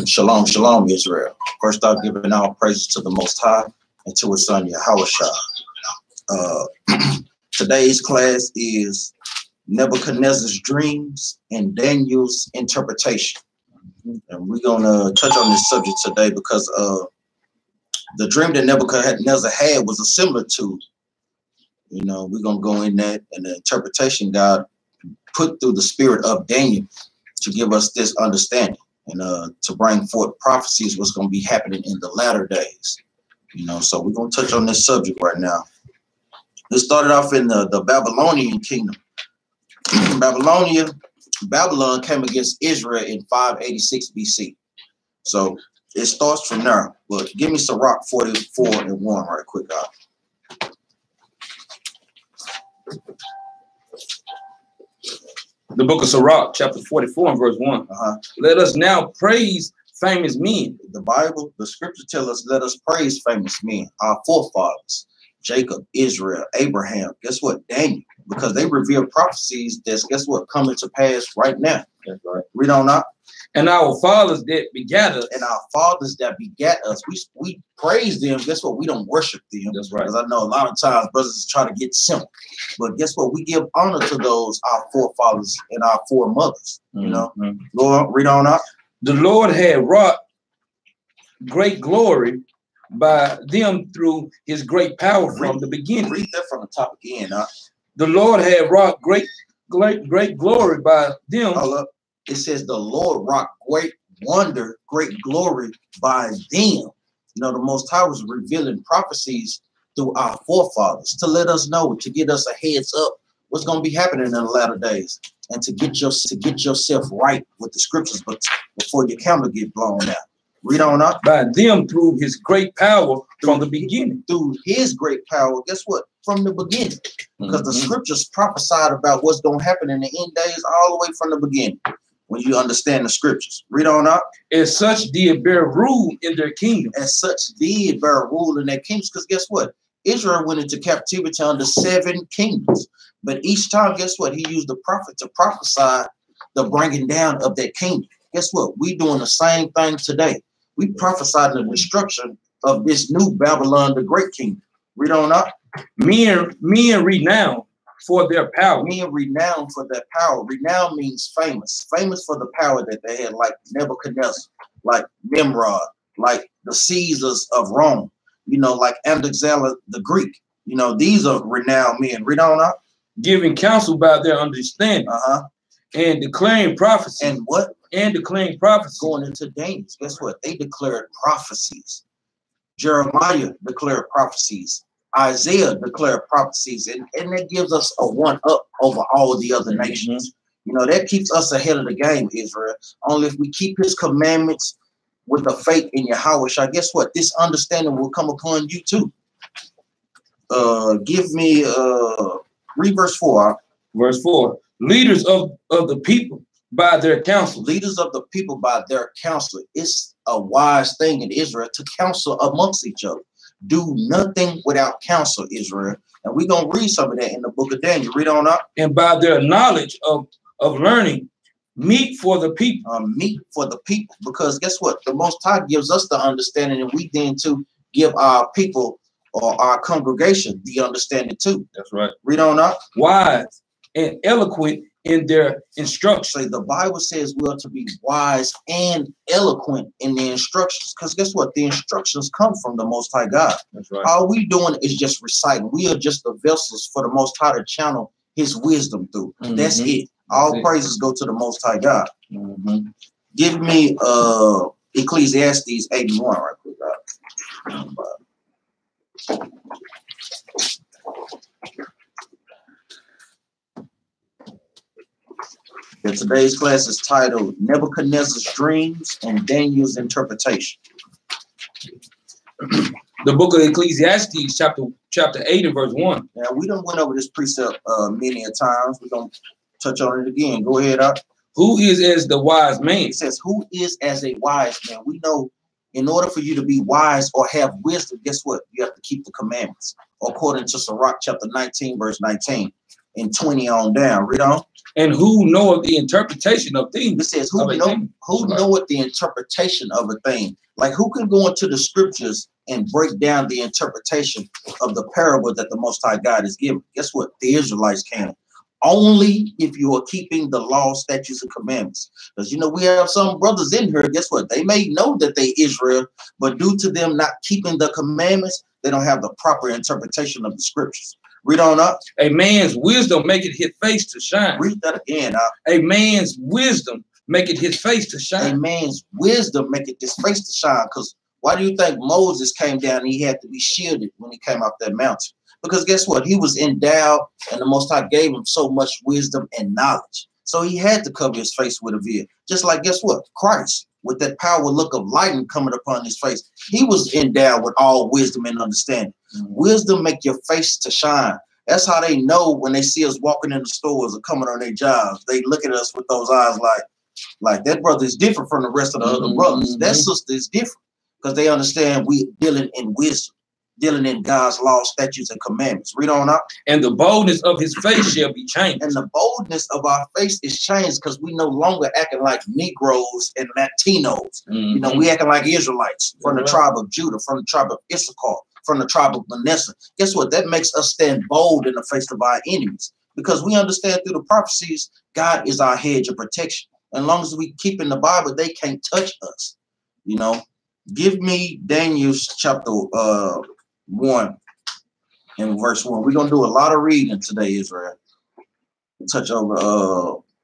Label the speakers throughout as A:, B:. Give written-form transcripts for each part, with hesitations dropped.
A: Shalom, shalom, Israel. First off, giving all praises to the Most High and to His Son, Yahushua. Today's class is Nebuchadnezzar's dreams and Daniel's interpretation. And we're going to touch on this subject today because the dream that Nebuchadnezzar had was a similar to, we're going to go in that, and the interpretation God put through the spirit of Daniel to give us this understanding and to bring forth prophecies what's going to be happening in the latter days. So we're going to touch on this subject right now. It started off in the Babylonian kingdom. Babylon came against Israel in 586 BC. So it starts from there. But give me Sirach 44:1 right quick, guys.
B: The book of Sirach, chapter 44 and verse 1. Let us now praise famous men.
A: The Bible, the scripture tells us, let us praise famous men, our forefathers, Jacob, Israel, Abraham. Guess what? Daniel, because they reveal prophecies that's, guess what, coming to pass right now.
B: That's right.
A: Read on up.
B: And our fathers that begat us.
A: And our fathers that begat us. We praise them. Guess what? We don't worship them.
B: That's right.
A: Because I know a lot of times brothers try to get simple. But guess what? We give honor to those, our forefathers and our foremothers. Lord, read on up.
B: The Lord had wrought great glory by them through his great power from the beginning.
A: Read that from the top again.
B: The Lord had wrought great glory by them.
A: It says the Lord wrought great wonder, great glory by them. The Most High was revealing prophecies through our forefathers to let us know, to get us a heads up what's going to be happening in the latter days, and to get yourself right with the scriptures, but before your camera get blown out. Read on up.
B: By them through his great power from the beginning.
A: Through his great power, guess what? From the beginning. Because the scriptures prophesied about what's going to happen in the end days all the way from the beginning. When you understand the scriptures. Read on up.
B: As such did bear rule in their kingdom.
A: As such did bear rule in their kingdoms. Because guess what? Israel went into captivity under 7 kingdoms. But each time, guess what? He used the prophet to prophesy the bringing down of that kingdom. Guess what? We doing the same thing today. We prophesied the destruction of this new Babylon, the great kingdom. Read on up.
B: Men renowned for their power.
A: Men renowned for their power. Renowned means famous. Famous for the power that they had, like Nebuchadnezzar, like Nimrod, like the Caesars of Rome, like Alexander the Greek. These are renowned men. Read on up.
B: Giving counsel by their understanding. And declaring prophecy.
A: And what?
B: And declaring prophecy.
A: Going into Daniel. Guess what? They declared prophecies. Jeremiah declared prophecies. Isaiah declared prophecies, and that gives us a one-up over all the other nations. That keeps us ahead of the game, Israel. Only if we keep his commandments with the faith in Yahushua, guess what? This understanding will come upon you too. Give me read verse 4.
B: Verse 4. Leaders of the people by their counsel.
A: Leaders of the people by their counsel. It's a wise thing in Israel to counsel amongst each other. Do nothing without counsel, Israel. And we're going to read some of that in the book of Daniel. Read on up.
B: And by their knowledge of learning, meet for the people.
A: Meet for the people. Because guess what? The Most High gives us the understanding, and we then to give our people or our congregation the understanding too.
B: That's right.
A: Read on up.
B: Wise and eloquent in their instructions.
A: So the Bible says we are to be wise and eloquent in the instructions. Because guess what? The instructions come from the Most High God.
B: That's right.
A: All we doing is just reciting. We are just the vessels for the Most High to channel his wisdom through. That's it. All praises go to the Most High God. Give me Ecclesiastes 81 right quick. And today's class is titled Nebuchadnezzar's Dreams and Daniel's Interpretation.
B: The book of Ecclesiastes, chapter 8 and verse 1.
A: Now, we done went over this precept many a times. We're going to touch on it again. Go ahead, up.
B: Who is as the wise man?
A: It says, who is as a wise man? We know in order for you to be wise or have wisdom, guess what? You have to keep the commandments. According to Sirach chapter 19, verse 19 and 20 on down. Read on.
B: And who knoweth the interpretation of things?
A: It says, who knoweth the interpretation of a thing? Like, who can go into the scriptures and break down the interpretation of the parable that the Most High God is giving? Guess what? The Israelites can. Only if you are keeping the law, statutes, and commandments. Because, you know, we have some brothers in here, guess what? They may know that they Israel, but due to them not keeping the commandments, they don't have the proper interpretation of the scriptures. Read on up.
B: A man's wisdom maketh his face to shine.
A: Read that again.
B: A man's wisdom maketh his face to shine.
A: A man's wisdom maketh his face to shine. Because why do you think Moses came down and he had to be shielded when he came off that mountain? Because guess what? He was endowed, and the Most High gave him so much wisdom and knowledge. So he had to cover his face with a veil. Just like, guess what? Christ, with that power look of lightning coming upon his face, he was endowed with all wisdom and understanding. Wisdom make your face to shine. That's how they know when they see us walking in the stores or coming on their jobs. They look at us with those eyes like that brother is different from the rest of the other brothers. That sister is different because they understand we dealing in wisdom, dealing in God's law, statutes, and commandments. Read on up.
B: And the boldness of his face shall be changed.
A: And the boldness of our face is changed because we no longer acting like Negroes and Latinos. You know, we acting like Israelites from the tribe of Judah, from the tribe of Issachar, from the tribe of Manasseh. Guess what? That makes us stand bold in the face of our enemies because we understand through the prophecies, God is our hedge of protection. As long as we keep in the Bible, they can't touch us. You know, give me Daniel chapter 1 and verse 1. We're going to do a lot of reading today, Israel. We'll touch over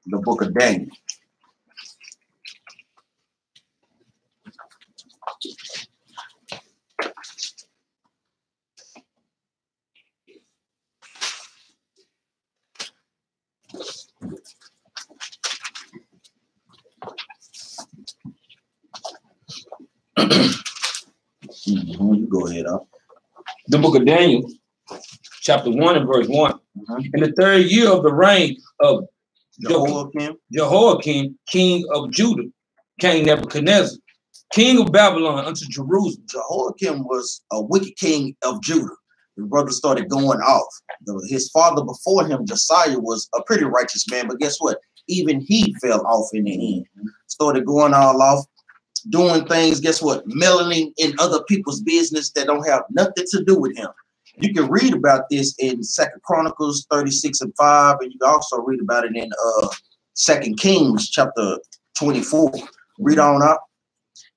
A: the book of Daniel. You go ahead, up.
B: The book of Daniel, chapter 1 and verse 1. In the 3rd year of the reign of Jehoiakim, king of Judah, came Nebuchadnezzar, king of Babylon, unto Jerusalem.
A: Jehoiakim was a wicked king of Judah. His brother started going off. His father before him, Josiah, was a pretty righteous man, but guess what? Even he fell off in the end. Started going all off, doing things, guess what? Meddling in other people's business that don't have nothing to do with him. You can read about this in 2nd Chronicles 36 and 5, and you can also read about it in 2 Kings chapter 24. Read on up.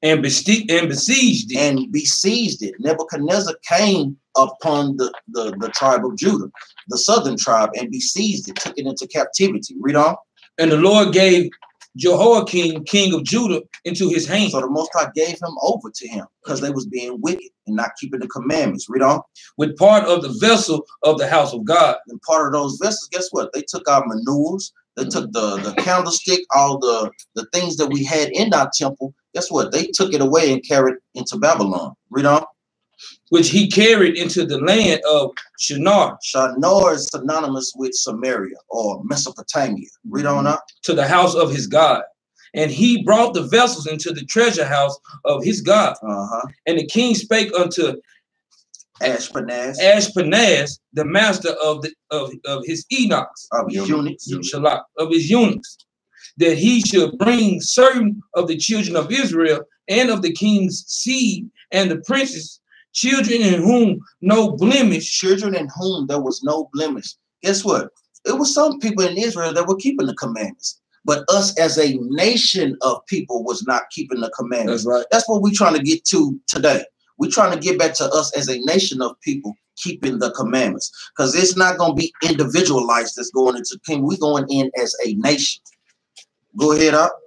B: And besieged it.
A: And besieged it. Nebuchadnezzar came upon the tribe of Judah, the southern tribe, and besieged it, took it into captivity. Read on.
B: And the Lord gave Jehoiakim, king of Judah, into his hand.
A: So the Most High gave him over to him because they was being wicked and not keeping the commandments. Read on.
B: With part of the vessel of the house of God.
A: And part of those vessels, guess what? They took our manures. They took the candlestick, all the things that we had in our temple. Guess what? They took it away and carried into Babylon. Read on.
B: Which he carried into the land of Shinar.
A: Shinar is synonymous with Samaria or Mesopotamia. Read on up.
B: To the house of his God. And he brought the vessels into the treasure house of his God. And the king spake unto Ashpenaz, the master of his eunuchs,
A: of his
B: eunuchs, that he should bring certain of the children of Israel and of the king's seed and the princes, children in whom no blemish.
A: Children in whom there was no blemish. Guess what? It was some people in Israel that were keeping the commandments. But us as a nation of people was not keeping the commandments.
B: That's right.
A: That's what we're trying to get to today. We're trying to get back to us as a nation of people keeping the commandments. Because it's not going to be individualized that's going into the kingdom. We're going in as a nation. Go ahead, up.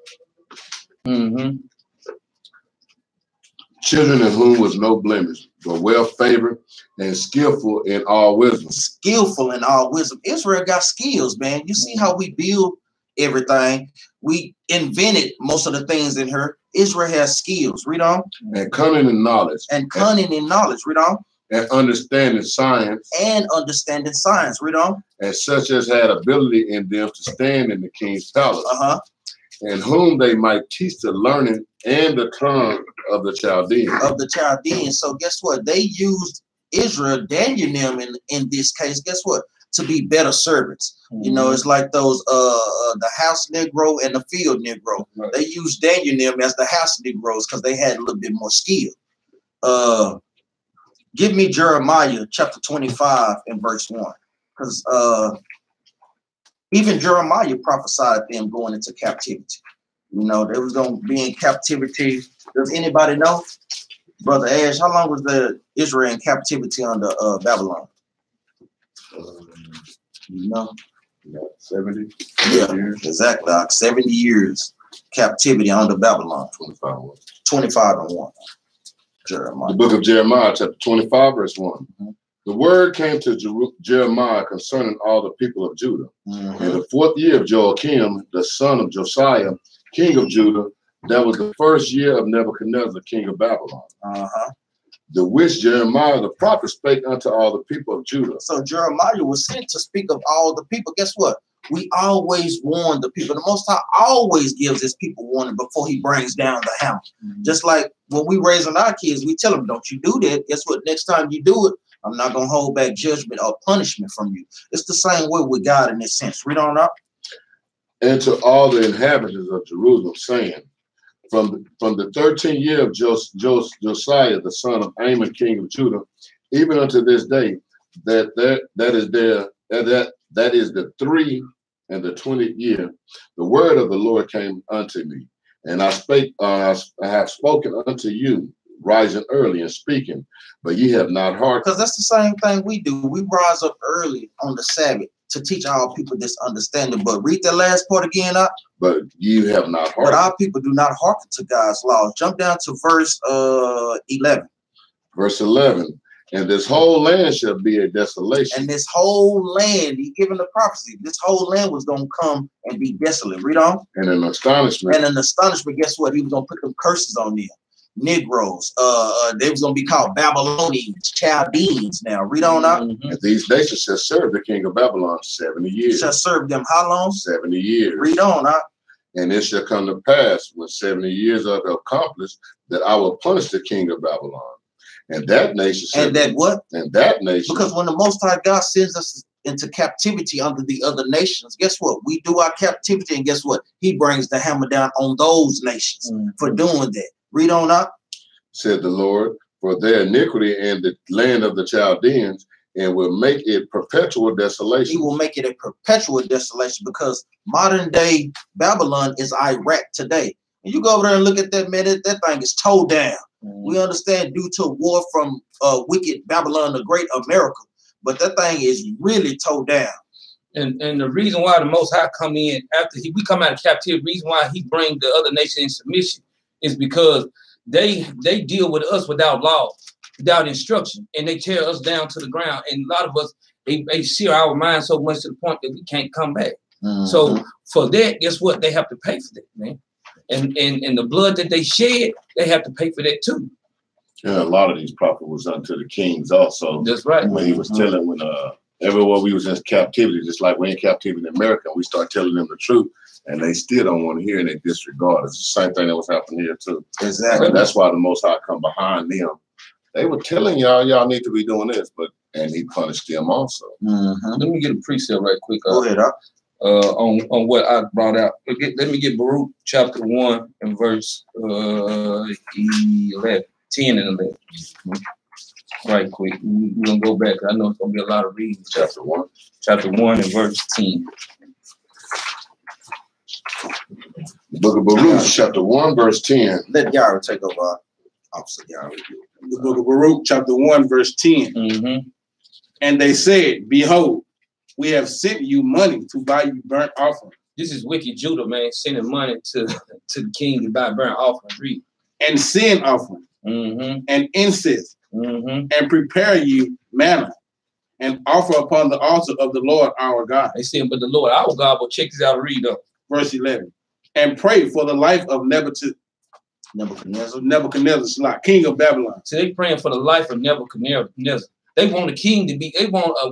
C: Children in whom was no blemish, but well favored and skillful in all wisdom.
A: Skillful in all wisdom. Israel got skills, man. You see how we build everything. We invented most of the things in her. Israel has skills. Read on.
C: And cunning in knowledge.
A: And cunning in knowledge. Read on.
C: And understanding science.
A: And understanding science. Read on.
C: And such as had ability in them to stand in the king's palace. And whom they might teach the learning and the tongue of the Chaldeans.
A: Of the Chaldeans. So guess what? They used Israel, Daniel in this case, guess what? to be better servants. You know, it's like those the house Negro and the field Negro.
B: Right.
A: They used Daniel and them as the house Negroes because they had a little bit more skill. Give me Jeremiah chapter 25 and verse 1. Because even Jeremiah prophesied them going into captivity. You know, they was going to be in captivity. Does anybody know? Brother Ash, how long was the Israel in captivity under Babylon? You know?
C: 70.
A: Yeah,
C: years.
A: exactly. 70 years captivity under Babylon. 25 and 1. Jeremiah.
C: The book of Jeremiah, chapter 25, verse 1. The word came to Jeremiah concerning all the people of Judah. In the 4th year of Joachim, the son of Josiah, king of Judah, that was the 1st year of Nebuchadnezzar, king of Babylon. The which Jeremiah the prophet spake unto all the people of Judah.
A: So Jeremiah was sent to speak of all the people. Guess what? We always warn the people. The Most High always gives his people warning before he brings down the hammer. Just like when we raising our kids, we tell them, don't you do that. Guess what? Next time you do it, I'm not going to hold back judgment or punishment from you. It's the same way with God in this sense. Read on up.
C: And to all the inhabitants of Jerusalem, saying, from the 13th year of Josiah, the son of Amon, king of Judah, even unto this day, that is the 3 and the 20th year, the word of the Lord came unto me, and I spake. I have spoken unto you, rising early and speaking, but ye have not hearkened.
A: Because that's the same thing we do. We rise up early on the Sabbath to teach our people this understanding. But read that last part again up.
C: But you have not hearkened.
A: But our people do not hearken to God's laws. Jump down to verse 11.
C: Verse 11. And this whole land shall be a desolation.
A: And this whole land, he given the prophecy, this whole land was going to come and be desolate. Read on.
C: And an astonishment.
A: And an astonishment, guess what? He was going to put them curses on them. Negroes. They was going to be called Babylonians, Chaldeans now. Read on out.
C: And these nations shall serve the king of Babylon 70 years.
A: Shall serve them how long?
C: 70 years.
A: Read on out.
C: And it shall come to pass when 70 years are accomplished that I will punish the king of Babylon. And that nation.
A: And that what?
C: And that nation.
A: Because when the Most High God sends us into captivity under the other nations, guess what? We do our captivity, and guess what? He brings the hammer down on those nations for doing that. Read on up.
C: Said the Lord, for their iniquity in the land of the Chaldeans, and will make it perpetual desolation. He
A: will make it a perpetual desolation because modern day Babylon is Iraq today. And you go over there and look at that, man, that thing is towed down. We understand due to war from wicked Babylon, the great America, but that thing is really towed down.
B: And the reason why the Most High come in after we come out of captivity, the reason why he bring the other nation in submission is because they deal with us without law, without instruction, and they tear us down to the ground. And a lot of us, they sear our minds so much to the point that we can't come back. So for that, guess what? They have to pay for that, man. And the blood that they shed, they have to pay for that too.
C: And a lot of these prophets was unto the kings also.
B: That's right.
C: When he was telling, when everywhere we was in captivity, just like we're in captivity in America, we start telling them the truth, and they still don't want to hear and they disregard. It's the same thing that was happening here too.
A: Exactly.
C: And that's why the Most High come behind them. They were telling y'all need to be doing this, and he punished them also.
B: Let me get a precept right quick.
A: Go ahead,
B: on what I brought out. Let me get Baruch chapter 1 and verse 11, 10 and 11. Right quick. We're gonna go back. I know it's gonna be a lot of reading. Chapter 1 and verse 10.
C: The book of Baruch, chapter 1, verse 10.
A: Let Yara take over. Officer Yara.
D: The book of Baruch, chapter 1, verse 10. And they said, behold, we have sent you money to buy you burnt offering.
B: This is wicked Judah, man, sending money to the king to buy burnt offering. Read.
D: And sin offering. And incense. And prepare you manna. And offer upon the altar of the Lord our God.
B: They said, but the Lord our God will check this out and read up.
D: Verse 11. And pray for the life of Nebuchadnezzar, king of Babylon.
B: So they praying for the life of Nebuchadnezzar. They want a king to be, they want a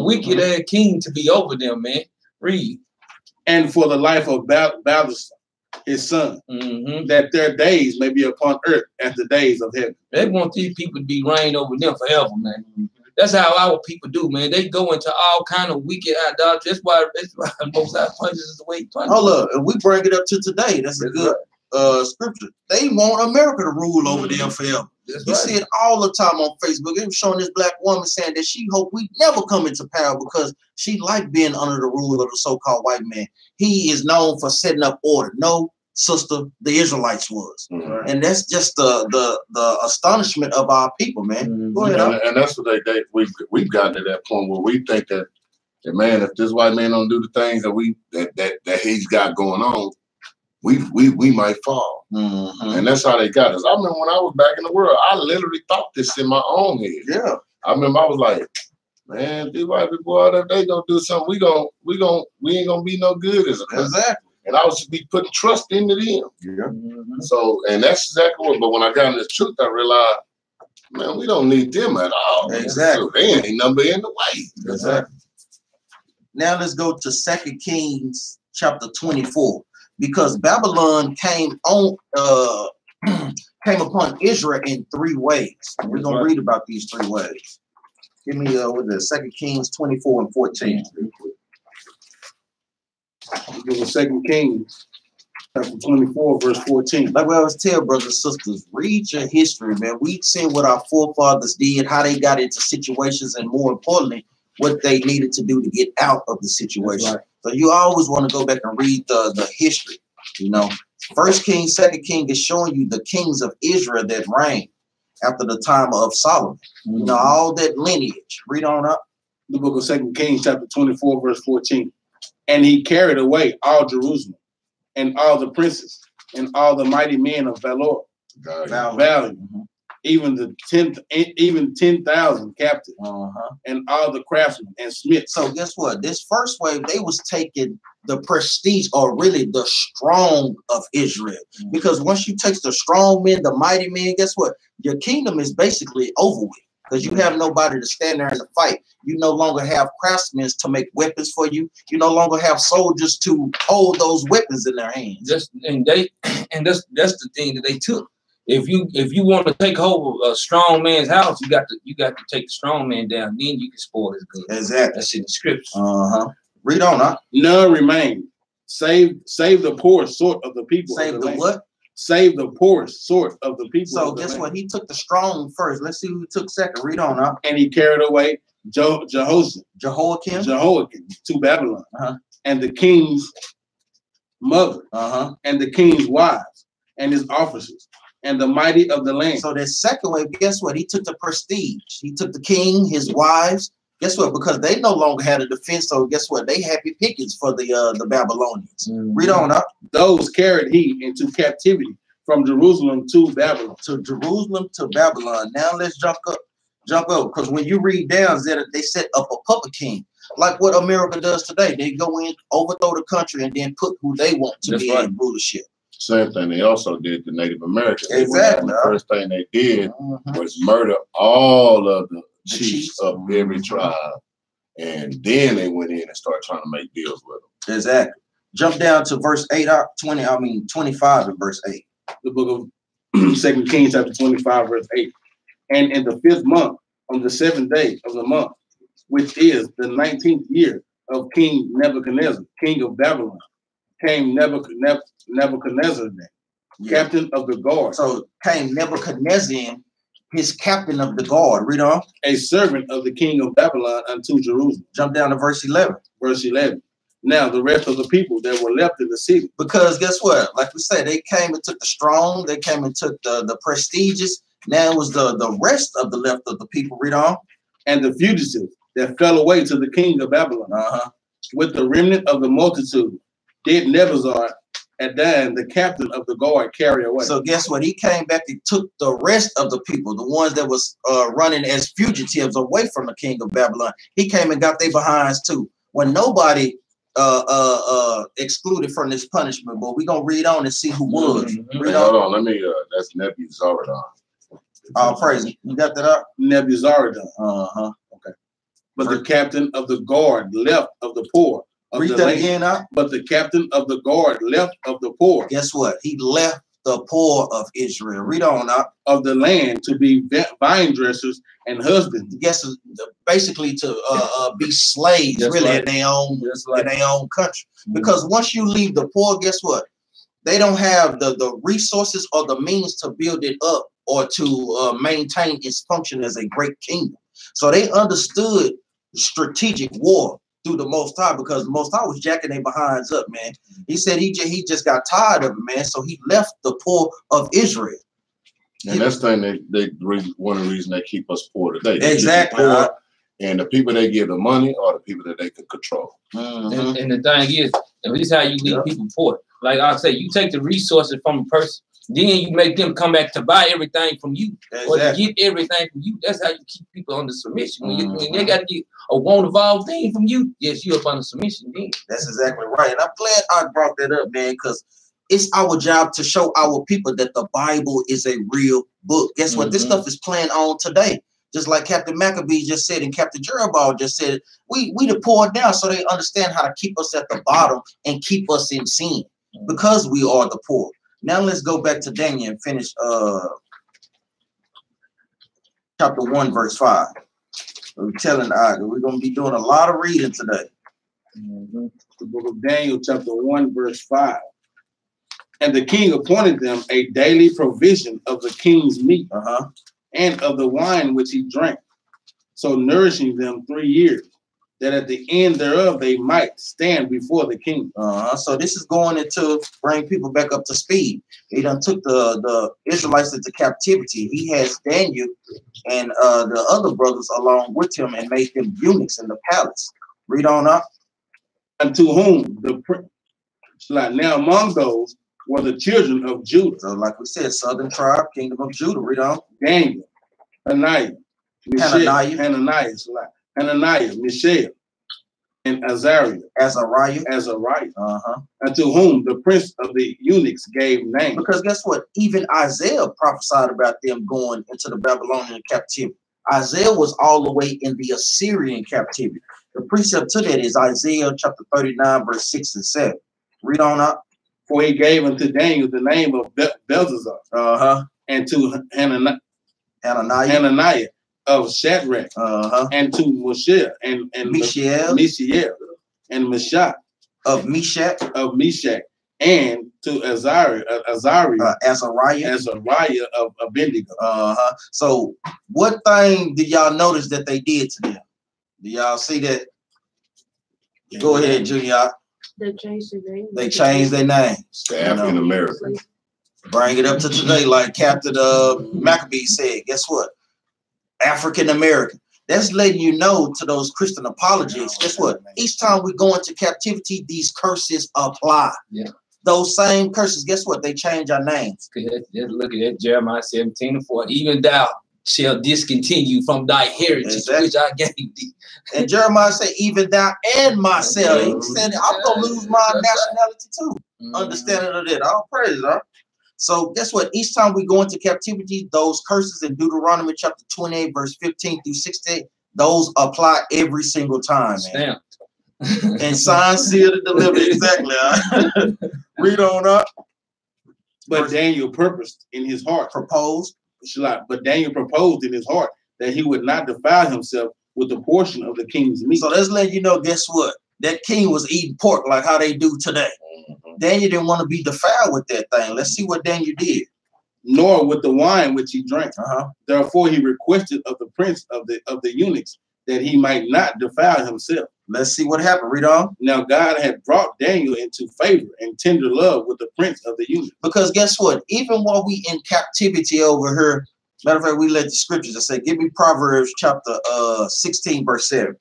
B: wicked king to be over them, man. Read.
D: And for the life of Balthasar, his son, that their days may be upon earth as the days of heaven.
B: They want these people to be reigned over them forever, man. That's how our people do, man. They go into all kind of wicked idolatry. That's why most our punches is the way he punches.
A: Hold up, and we bring it up to today. That's a good scripture. They want America to rule over them forever. You see it all the time on Facebook. It was showing this black woman saying that she hoped we never come into power because she liked being under the rule of the so-called white man. He is known for setting up order. No, sister, the Israelites was. And that's just the astonishment of our people, man. Go ahead.
C: And that's what we've gotten to that point where we think that man, if this white man don't do the things that he's got going on, we might fall. And that's how they got us. I remember when I was back in the world, I literally thought this in my own head.
A: Yeah.
C: I remember I was like, man, these white people, if they gonna do something, we ain't gonna be no good as a country.
A: Exactly.
C: And I was just be putting trust into them.
A: Yeah.
C: So, and that's exactly what, but when I got in this truth, I realized, man, we don't need them at all.
A: Exactly.
C: So they ain't number in the way.
A: Exactly. Now let's go to 2 Kings chapter 24. Because Babylon came upon Israel in 3 ways. We're going to read about these 3 ways. Give me what is it? 2 Kings 24 and 14.
D: Give us 2 Kings chapter 24, verse 14.
A: Like we always tell brothers and sisters, read your history, man. We've seen what our forefathers did, how they got into situations, and more importantly, what they needed to do to get out of the situation. Right. So you always want to go back and read the history. You know, 1 King, 2 King is showing you the kings of Israel that reigned after the time of Solomon. You know, all that lineage. Read on up.
D: The book of 2 Kings, chapter 24, verse 14. And he carried away all Jerusalem, and all the princes, and all the mighty men of valor. Value. Even 10,000 captives, and all the craftsmen and smiths.
A: So guess what? This first wave, they was taking the prestige, or really the strong of Israel. Because once you take the strong men, the mighty men, guess what? Your kingdom is basically over with. Because you have nobody to stand there in the fight. You no longer have craftsmen to make weapons for you. You no longer have soldiers to hold those weapons in their hands.
B: That's the thing that they took. If you want to take hold of a strong man's house, you got to take the strong man down. Then you can spoil his goods.
A: Exactly.
B: That's in the scriptures.
A: Read on, huh?
D: None remain. Save the poorest sort of the people.
A: Save the what?
D: Save the poorest sort of the people.
A: So guess what? He took the strong first. Let's see who he took second. Read on, huh?
D: And he carried away Jehoiakim to Babylon, and the king's mother, and the king's wives, and his officers, and the mighty of the land.
A: So that second wave, guess what? He took the prestige. He took the king, his wives. Guess what? Because they no longer had a defense. So guess what? They happy pickings for the Babylonians. Read on up.
D: Those carried he into captivity from Jerusalem to Babylon.
A: To Jerusalem to Babylon. Now let's jump up. Because when you read down, they set up a puppet king. Like what America does today. They go in, overthrow the country, and then put who they want to be in rulership.
C: Same thing they also did to Native Americans.
A: Exactly.
C: The first thing they did was murder all of the chiefs of every tribe. And then they went in and started trying to make deals with them.
A: Exactly. Jump down to verse 25 and verse 8.
D: The book of 2 Kings chapter 25, verse 8. And in the 5th month, on the 7th day of the month, which is the 19th year of King Nebuchadnezzar, king of Babylon, came Nebuchadnezzar, captain of the guard.
A: So came Nebuchadnezzar, his captain of the guard. Read on.
D: A servant of the king of Babylon unto Jerusalem.
A: Jump down to verse 11.
D: Verse 11. Now the rest of the people that were left in the city.
A: Because guess what? Like we said, they came and took the strong. They came and took the prestigious. Now it was the rest of the left of the people. Read on.
D: And the fugitives that fell away to the king of Babylon. With the remnant of the multitude did Nebuchadnezzar and then the captain of the guard carry away.
A: So guess what? He came back and took the rest of the people, the ones that was running as fugitives away from the king of Babylon. He came and got their behinds too. When nobody excluded from this punishment, but we're gonna read on and see who was. Read on.
C: Hold on, let me that's Nebuchadnezzar.
A: Oh, praise. You got that up?
D: Nebuchadnezzar. Okay. But the captain of the guard left of the poor.
A: Read that again, huh?
D: But the captain of the guard left of the poor.
A: Guess what? He left the poor of Israel. Read on up.
D: Of the land to be vine dressers and husbands.
A: Yes, basically to be slaves,
B: That's
A: really,
B: right.
A: in their own
B: That's right.
A: in their own country. Because once you leave the poor, guess what? They don't have the resources or the means to build it up or to maintain its function as a great kingdom. So they understood strategic war through the Most High, because the Most High was jacking their behinds up, man. He said he just got tired of it, man. So he left the poor of Israel.
C: And that's the thing one of the reasons they keep us poor today. They
A: Exactly.
C: keep us poor, and the people they give the money are the people that they can control.
B: And the thing is, and this is how you leave people poor. Like I say, you take the resources from a person, then you make them come back to buy everything from you, or to get everything from you. That's how you keep people under submission. When they got to get a want of all things from you, yes, you up under submission then.
A: That's exactly right. And I'm glad I brought that up, man, because it's our job to show our people that the Bible is a real book. Guess what? This stuff is playing on today. Just like Captain Maccabee just said and Captain Jeroboam just said, we the poor now, so they understand how to keep us at the bottom and keep us in sin because we are the poor. Now let's go back to Daniel and finish chapter 1, verse 5. We're telling we're going to be doing a lot of reading today.
D: The book of Daniel, chapter 1, verse 5. And the king appointed them a daily provision of the king's meat and of the wine which he drank, so nourishing them 3 years, that at the end thereof they might stand before the king.
A: So this is going into bring people back up to speed. He done took the Israelites into captivity. He has Daniel and the other brothers along with him and made them eunuchs in the palace. Read on up.
D: Unto whom now among those were the children of Judah.
A: So like we said, southern tribe, kingdom of Judah. Read on.
D: Daniel, Hananiah, Mishael, and Azariah. Unto whom the prince of the eunuchs gave names.
A: Because guess what? Even Isaiah prophesied about them going into the Babylonian captivity. Isaiah was all the way in the Assyrian captivity. The precept to that is Isaiah chapter 39, verse 6 and 7. Read on up.
D: For he gave unto Daniel the name of Belzazar, and to Hananiah of Shadrach, and to Mishael and Mishael and Meshach
A: of Meshach,
D: and to Azariah of Abednego.
A: So what thing did y'all notice that they did to them? Do y'all see that? Go ahead, Junior.
E: They changed their name.
A: They changed their names.
C: The African American.
A: Bring it up to today, like Captain Maccabee said. Guess what? African American. That's letting you know to those Christian apologists. Guess what? Each time we go into captivity, these curses apply.
B: Yeah.
A: Those same curses. Guess what? They change our names.
B: Just look at that, Jeremiah 17:4. Even thou shall discontinue from thy heritage, which I gave thee.
A: And Jeremiah said, even thou and myself. He said, I'm going to lose my nationality too. Understanding of that. All praise, huh? So guess what? Each time we go into captivity, those curses in Deuteronomy chapter 28, verse 15 through 16, those apply every single time, man. And signed, sealed, and delivered. Exactly. Huh? Read on up.
D: But Daniel purposed in his heart. But Daniel proposed in his heart that he would not defile himself with a portion of the king's meat.
A: So let's let you know, guess what? That king was eating pork like how they do today. Daniel didn't want to be defiled with that thing. Let's see what Daniel did.
D: Nor with the wine which he drank. Therefore he requested of the prince of the eunuchs that he might not defile himself.
A: Let's see what happened. Read on.
D: Now God had brought Daniel into favor and tender love with the prince of the eunuchs.
A: Because guess what? Even while we in captivity over here, matter of fact, we let the scriptures that say, give me Proverbs chapter 16, verse 7.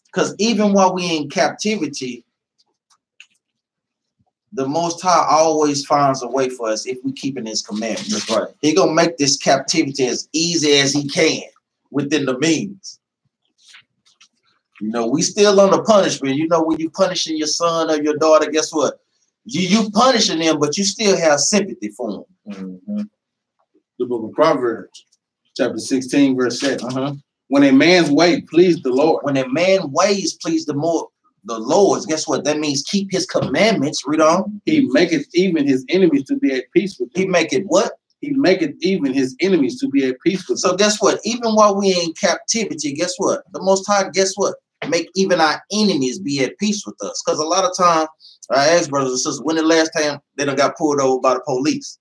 A: Because even while we in captivity, the Most High always finds a way for us if we keep in his commandments. That's right. He's going to make this captivity as easy as he can within the means. You know, we still under punishment. You know, when you punishing your son or your daughter, guess what? You punishing them, but you still have sympathy for them.
D: The book of Proverbs, chapter 16, verse 7. When a man's way pleased the Lord.
A: When a man's ways please the the Lord's. Guess what? That means keep his commandments. Read on.
D: He maketh even his enemies to be at peace with him.
A: He make it what?
D: He maketh even his enemies to be at peace with him.
A: So guess what? Even while we in captivity, guess what? The Most High, guess what? Make even our enemies be at peace with us. Because a lot of time, I ask brothers and sisters, when the last time they done got pulled over by the police,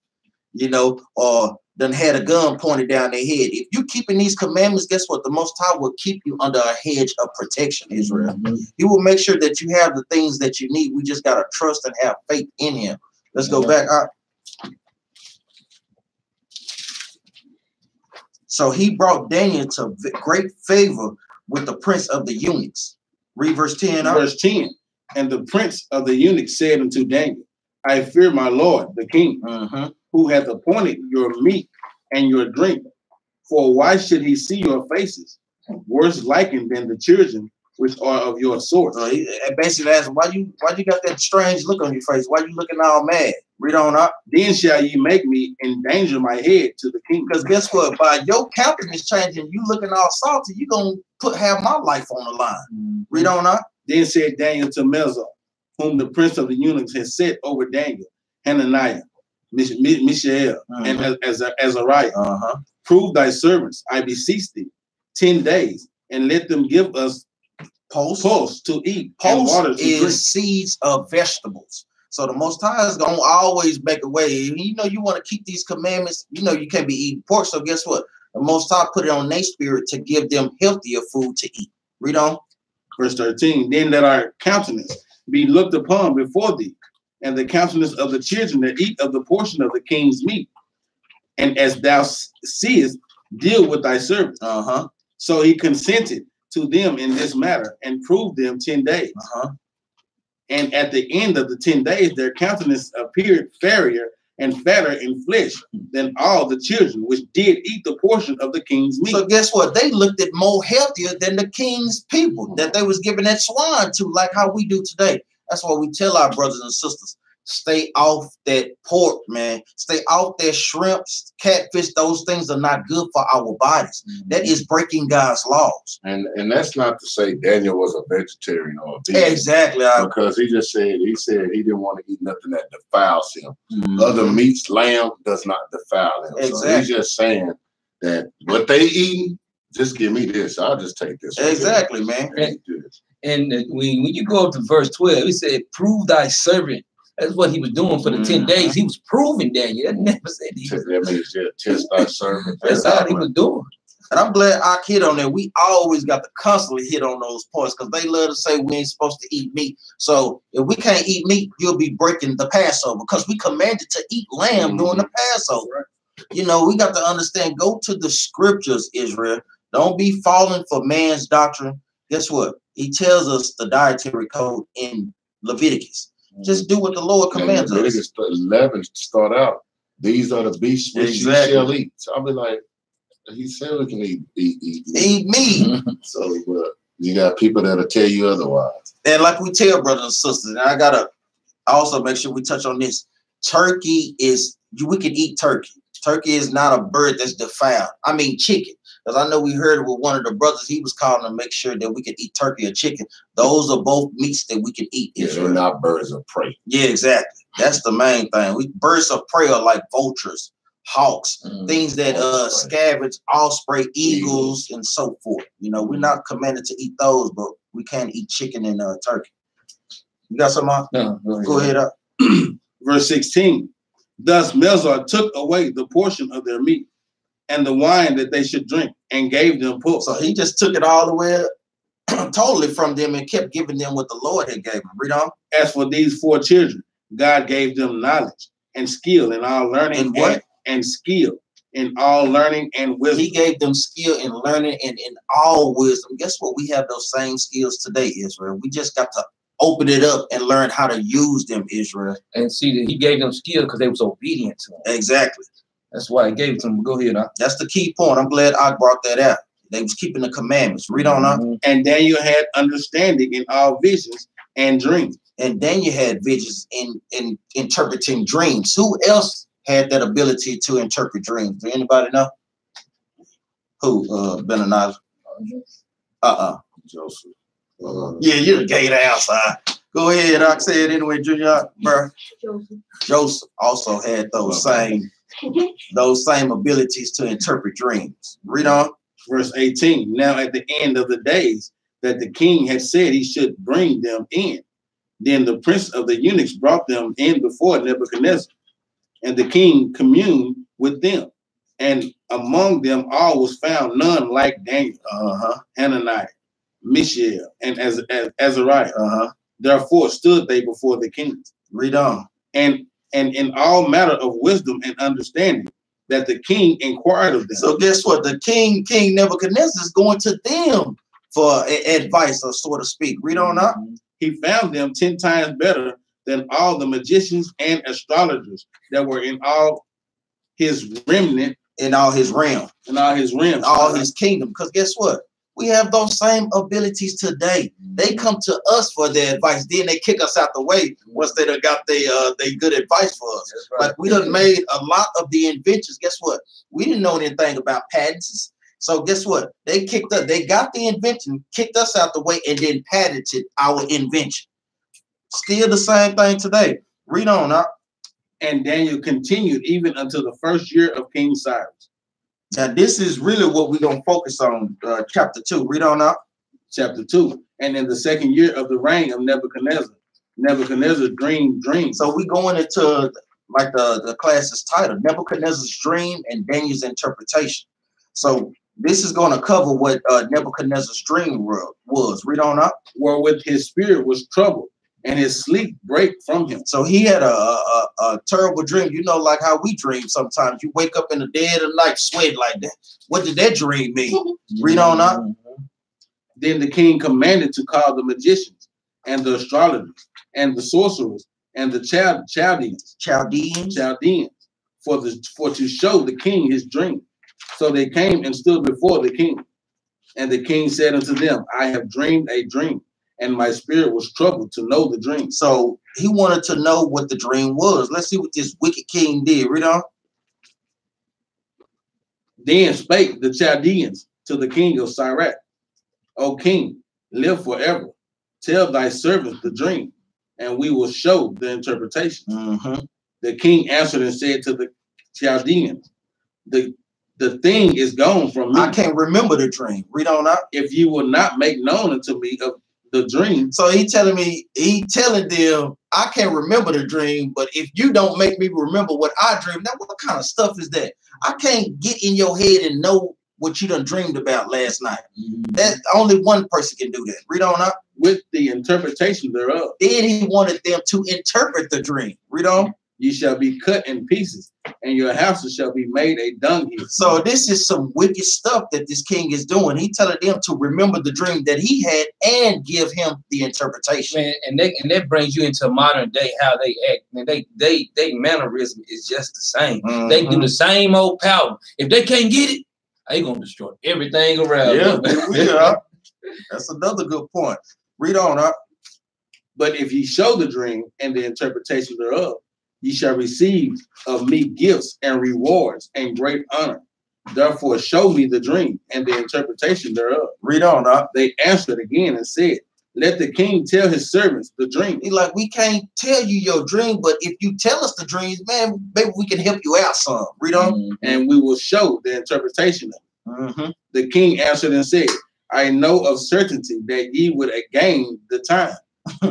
A: you know, or done had a gun pointed down their head. If you keeping these commandments, guess what? The Most High will keep you under a hedge of protection, Israel. He will make sure that you have the things that you need. We just got to trust and have faith in him. Let's go back. So he brought Daniel to great favor with the prince of the eunuchs. Read verse 10.
D: Verse 10. And the prince of the eunuchs said unto Daniel, I fear my lord, the king, who hath appointed your meat and your drink. For why should he see your faces, worse likened than the children which are of your sort?
A: So he basically asked, why you got that strange look on your face? Why you looking all mad? Read on up.
D: Then shall ye make me endanger my head to the king.
A: Because guess what? By your countenance changing, you looking all salty, you gonna have my life on the line. Read on up.
D: Then said Daniel to Melzar, whom the prince of the eunuchs had set over Daniel, Hananiah, Mishael, and Azariah, prove thy servants, I beseech thee, 10 days, and let them give us pulse to eat.
A: Pulse
D: and water to
A: is
D: drink.
A: seeds of vegetables. So the Most High is gonna always make a way. You know, you want to keep these commandments. You know, you can't be eating pork. So guess what? The Most High put it on their spirit to give them healthier food to eat. Read on.
D: Verse 13. Then let our countenance be looked upon before thee, and the countenance of the children that eat of the portion of the king's meat. And as thou seest, deal with thy servants. So he consented to them in this matter and proved them 10 days. And at the end of the 10 days, their countenance appeared fairier and fatter in flesh than all the children which did eat the portion of the king's meat.
A: So guess what? They looked at more healthier than the king's people that they was giving that swine to, like how we do today. That's why we tell our brothers and sisters, stay off that pork, man. Stay off that shrimps, catfish. Those things are not good for our bodies. That is breaking God's laws.
C: And that's not to say Daniel was a vegetarian or a vegan.
A: Exactly.
C: Because he said he didn't want to eat nothing that defiles him. Other meats, lamb does not defile him.
A: Exactly.
C: So he's just saying that what they eating, just give me this. I'll just take this.
A: Exactly, man.
B: And when you go up to verse 12, he said, prove thy servant. That's what he was doing for the 10 days. He was proving Daniel. That never said he was.
C: That means test thy servant.
B: That's how he was doing.
A: And I'm glad I hit on that. We always got to constantly hit on those points because they love to say we ain't supposed to eat meat. So if we can't eat meat, you'll be breaking the Passover because we commanded to eat lamb during the Passover. You know, we got to understand, go to the scriptures, Israel. Don't be falling for man's doctrine. Guess what? He tells us the dietary code in Leviticus. Just do what the Lord commands us.
C: Leviticus 11 start out. These are the beasts which you shall eat. So I'll be like, he said we can eat
A: meat.
C: So you got people that'll tell you otherwise.
A: And like we tell brothers and sisters, and I gotta also make sure we touch on this. Turkey is, we can eat turkey. Turkey is not a bird that's defiled. I mean chicken. Because I know we heard with one of the brothers, he was calling to make sure that we could eat turkey or chicken. Those are both meats that we can eat.
C: Yeah, they're not birds of prey.
A: Yeah, exactly. That's the main thing. Birds of prey are like vultures, hawks, things that scavenge, osprey, eagles, and so forth. You know, we're not commanded to eat those, but we can eat chicken and turkey. You got some more?
B: No,
A: go ahead up.
D: Verse 16. Thus Melzar took away the portion of their meat and the wine that they should drink, and gave them pulse.
A: So he just took it all the way totally from them and kept giving them what the Lord had gave them. Read on.
D: As for these 4 children, God gave them knowledge and skill in all learning
A: and what?
D: And skill in all learning and wisdom.
A: He gave them skill in learning and in all wisdom. Guess what? We have those same skills today, Israel. We just got to open it up and learn how to use them, Israel.
B: And see that he gave them skill because they was obedient to him.
A: Exactly.
B: That's why he gave it to them. Go ahead,
A: That's the key point. I'm glad I brought that out. They was keeping the commandments. Read on up.
D: And Daniel had understanding in all visions and dreams.
A: And Daniel had visions in interpreting dreams. Who else had that ability to interpret dreams? Do anybody know? Who? Benaniah?
C: Joseph.
A: Yeah, you done gave the outside. Go ahead, I said anyway, Junior, bro. Joseph also had those same abilities to interpret dreams. Read on.
D: Verse 18. Now at the end of the days that the king had said he should bring them in, then the prince of the eunuchs brought them in before Nebuchadnezzar, and the king communed with them. And among them all was found none like Daniel, Hananiah, Mishael, and Azariah. Therefore stood they before the king.
A: Read on.
D: And in all matter of wisdom and understanding, that the king inquired of them.
A: So guess what? The King Nebuchadnezzar is going to them for advice, or so to speak. Read on up.
D: He found them 10 times better than all the magicians and astrologers that were in all his remnant,
A: in all his realm,
D: all
A: his kingdom. Because guess what? We have those same abilities today. They come to us for their advice. Then they kick us out the way once they done got they good advice for us. Right. Like we done made a lot of the inventions. Guess what? We didn't know anything about patents. So guess what? They kicked us. They got the invention, kicked us out the way, and then patented our invention. Still the same thing today. Read on up.
D: And Daniel continued even until the first year of King Cyrus.
A: Now, this is really what we're going to focus on, chapter 2. Read on up.
D: Chapter 2. And in the second year of the reign of Nebuchadnezzar dreamed dreams.
A: So we're going into, like the class's title, Nebuchadnezzar's dream and Daniel's interpretation. So this is going to cover what Nebuchadnezzar's dream was. Read on up.
D: Wherewith his spirit was troubled, and his sleep break from him.
A: So he had a terrible dream. You know, like how we dream sometimes. You wake up in the dead of night, sweat like that. What did that dream mean? Read on up.
D: Then the king commanded to call the magicians and the astrologers and the sorcerers and the Chaldeans, for to show the king his dream. So they came and stood before the king. And the king said unto them, I have dreamed a dream, and my spirit was troubled to know the dream.
A: So he wanted to know what the dream was. Let's see what this wicked king did. Read on.
D: Then spake the Chaldeans to the king of Syrat, O king, live forever. Tell thy servants the dream, and we will show the interpretation. The king answered and said to the Chaldeans, the thing is gone from me.
A: I can't remember the dream. Read on out.
D: If you will not make known unto me of the dream.
A: So he telling them, I can't remember the dream, but if you don't make me remember what I dreamed, now what kind of stuff is that? I can't get in your head and know what you done dreamed about last night. That only one person can do that. Read on up.
D: With the interpretation thereof.
A: Then he wanted them to interpret the dream. Read on.
D: You shall be cut in pieces, and your houses shall be made a dunghill.
A: So this is some wicked stuff that this king is doing. He telling them to remember the dream that he had and give him the interpretation.
B: Man, and that brings you into modern day how they act. Man, they mannerism is just the same. They do the same old power. If they can't get it, they gonna destroy everything around.
A: Yeah, that's another good point. Read on up.
D: But if ye show the dream and the interpretation thereof, ye shall receive of me gifts and rewards and great honor. Therefore, show me the dream and the interpretation thereof.
A: Read on up.
D: They answered again and said, let the king tell his servants the dream.
A: He's like, we can't tell you your dream, but if you tell us the dreams, man, maybe we can help you out some. Read on.
D: And we will show the interpretation of it. The king answered and said, I know of certainty that ye would gain the time,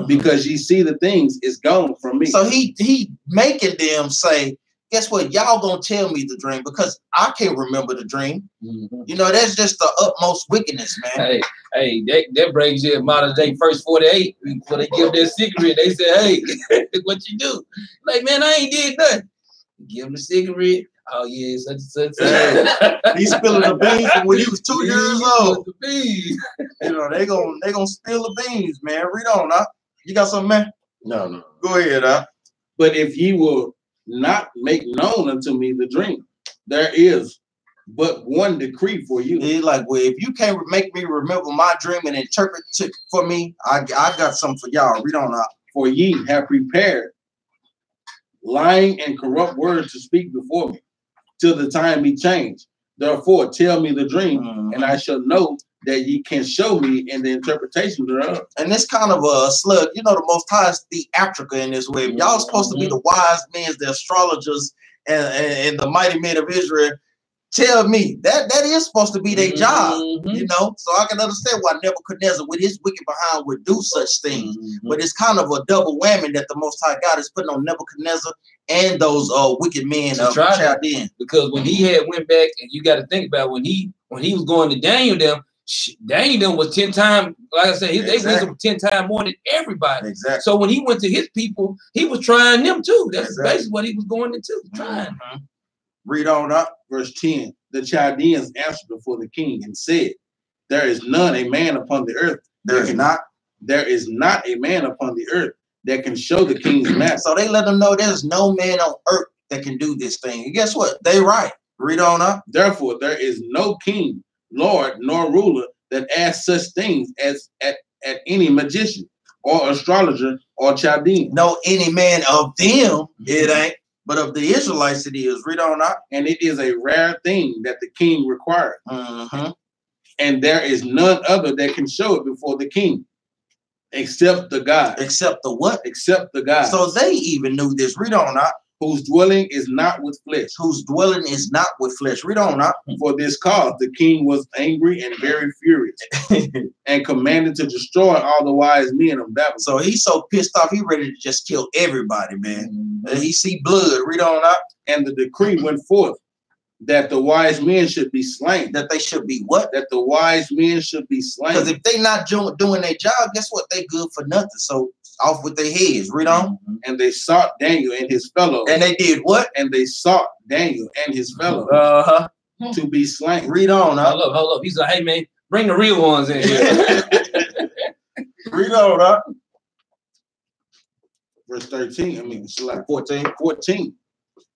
D: because ye see the things is gone from me.
A: So he making them say, guess what? Y'all gonna tell me the dream because I can't remember the dream. You know, that's just the utmost wickedness, man.
B: Hey, that brings you in modern day first 48. When they give their cigarette, they say, hey, what you do? Like, man, I ain't did nothing. Give him the cigarette. Oh yeah, such.
A: He's spilling the beans from when he was 2 years old.
B: The beans.
A: You know, they gonna spill the beans, man. Read on, huh? You got something, man?
D: No.
A: Go ahead, huh?
D: But if ye will not make known unto me the dream, there is but one decree for you.
A: He's like, well, if you can't make me remember my dream and interpret it for me, I got something for y'all. Read on up.
D: For ye have prepared lying and corrupt words to speak before me, till the time be changed. Therefore, tell me the dream, and I shall know that ye can show me in the interpretation thereof.
A: And it's kind of a slug. You know, the Most High is theatrical in this way. Y'all supposed to be the wise men, the astrologers, and the mighty men of Israel. Tell me that is supposed to be their job, you know. So I can understand why Nebuchadnezzar, with his wicked behind, would do such things. But it's kind of a double whammy that the Most High God is putting on Nebuchadnezzar and those wicked men of Chaldean.
B: Because when he had went back, and you got to think about when he was going to Daniel them was 10 times, like I said, they went 10 times more than everybody.
A: Exactly.
B: So when he went to his people, he was trying them too. That's basically what he was going into, trying.
D: Read on up, verse 10. The Chaldeans answered before the king and said, there is none a man upon the earth. There is not a man upon the earth that can show the king's matter.
A: So they let them know there's no man on earth that can do this thing. And guess what? They right. Read on up.
D: Therefore, there is no king, lord, nor ruler that asks such things as at any magician or astrologer or Chaldean.
A: No, any man of them, it ain't. But of the Israelites it is. Read on out.
D: And it is a rare thing that the king required. And there is none other that can show it before the king. Except the God.
A: Except the what?
D: Except the God.
A: So they even knew this. Read on out.
D: Whose dwelling is not with flesh.
A: Whose dwelling is not with flesh. Read on out.
D: For this cause the king was angry and very furious and commanded to destroy all the wise men of Babylon.
A: So he's so pissed off, he ready to just kill everybody, man. He see blood. Read on out.
D: And the decree went forth that the wise men should be slain.
A: That they should be what?
D: That the wise men should be slain.
A: Because if they not doing their job, guess what? They good for nothing. So off with their heads. Read on.
D: And they sought Daniel and his fellows.
A: And they did what?
D: And they sought Daniel and his fellows to be slain.
A: Read on.
B: Hold up. He's like, hey, man, bring the real ones in here.
A: Read on, huh?
D: Verse 13. I mean, it's like
A: 14.
D: 14.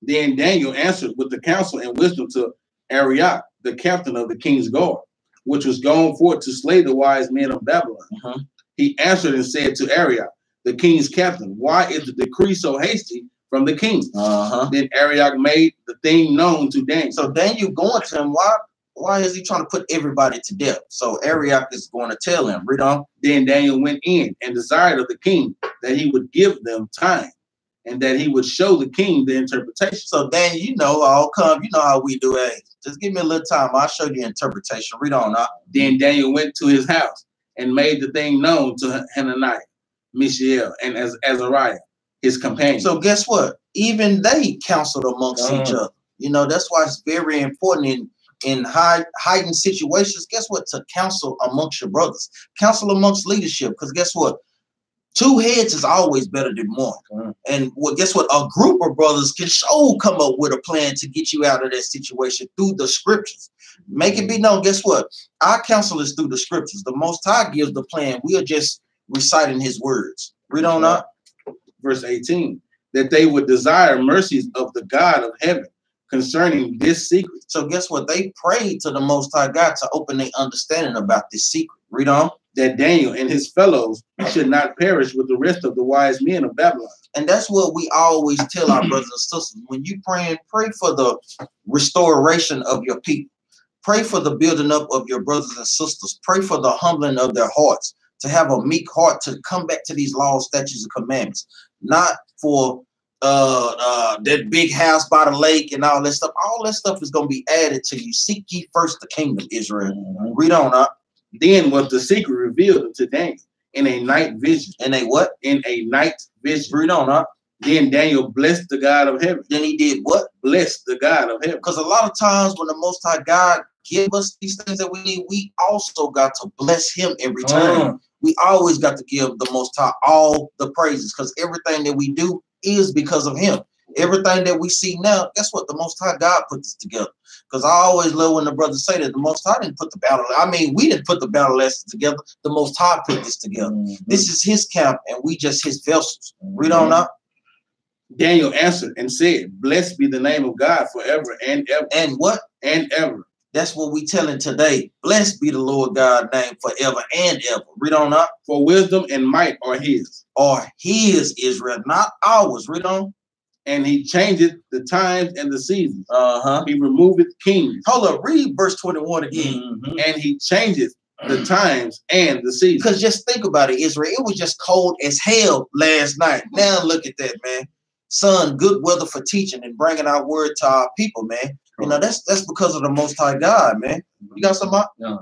D: Then Daniel answered with the counsel and wisdom to Arioch, the captain of the king's guard, which was gone forth to slay the wise men of Babylon. He answered and said to Arioch, the king's captain, why is the decree so hasty from the king? Then Arioch made the thing known to Daniel.
A: So Daniel going to him, why is he trying to put everybody to death? So Arioch is going to tell him. Read on.
D: Then Daniel went in and desired of the king that he would give them time, and that he would show the king the interpretation.
A: So Daniel, you know, I'll come. You know how we do it. Just give me a little time. I'll show you the interpretation. Read on.
D: Then Daniel went to his house and made the thing known to Hananiah, Mishael, and Azariah, his companion.
A: So guess what? Even they counseled amongst each other. You know, that's why it's very important in heightened situations. Guess what? To counsel amongst your brothers. Counsel amongst leadership. Because guess what? 2 heads is always better than one. And guess what? A group of brothers can come up with a plan to get you out of that situation through the scriptures. Make it be known. Guess what? Our counsel is through the scriptures. The Most High gives the plan. We are just reciting his words. Read on up.
D: Verse 18. That they would desire mercies of the God of heaven concerning this secret.
A: So guess what? They prayed to the Most High God to open their understanding about this secret. Read on.
D: That Daniel and his fellows should not perish with the rest of the wise men of Babylon.
A: And that's what we always tell our brothers and sisters. When you pray for the restoration of your people. Pray for the building up of your brothers and sisters. Pray for the humbling of their hearts, to have a meek heart to come back to these laws, statutes, and commandments. Not for that big house by the lake and all that stuff. All that stuff is going to be added to you. Seek ye first the kingdom, Israel. Read on up.
D: Then was the secret revealed unto Daniel in a night vision.
A: In a what?
D: In a night vision.
A: Read on up.
D: Then Daniel blessed the God of heaven.
A: Then he did what?
D: Blessed the God of heaven.
A: Because a lot of times when the Most High God give us these things that we need, we also got to bless him in return. We always got to give the Most High all the praises, because everything that we do is because of him. Everything that we see now, guess what? The Most High God put this together. Because I always love when the brothers say that the Most High didn't put the battle. I mean, we didn't put the battle lessons together. The Most High put this together. This is his camp, and we just his vessels. Read on up.
D: Daniel answered and said, blessed be the name of God forever and ever.
A: And what?
D: And ever.
A: That's what we telling today. Blessed be the Lord God's name forever and ever. Read on up.
D: For wisdom and might are his.
A: Are his, Israel, not ours. Read on.
D: And he changeth the times and the seasons.
A: Uh-huh.
D: He removeth kings.
A: Hold up, read verse 21 again.
B: Mhm.
D: And he changeth the times and the seasons.
A: Because just think about it, Israel. It was just cold as hell last night. Now look at that, man. Sun, good weather for teaching and bringing our word to our people, man. You know, that's because of the Most High God, man. You got something?
B: No.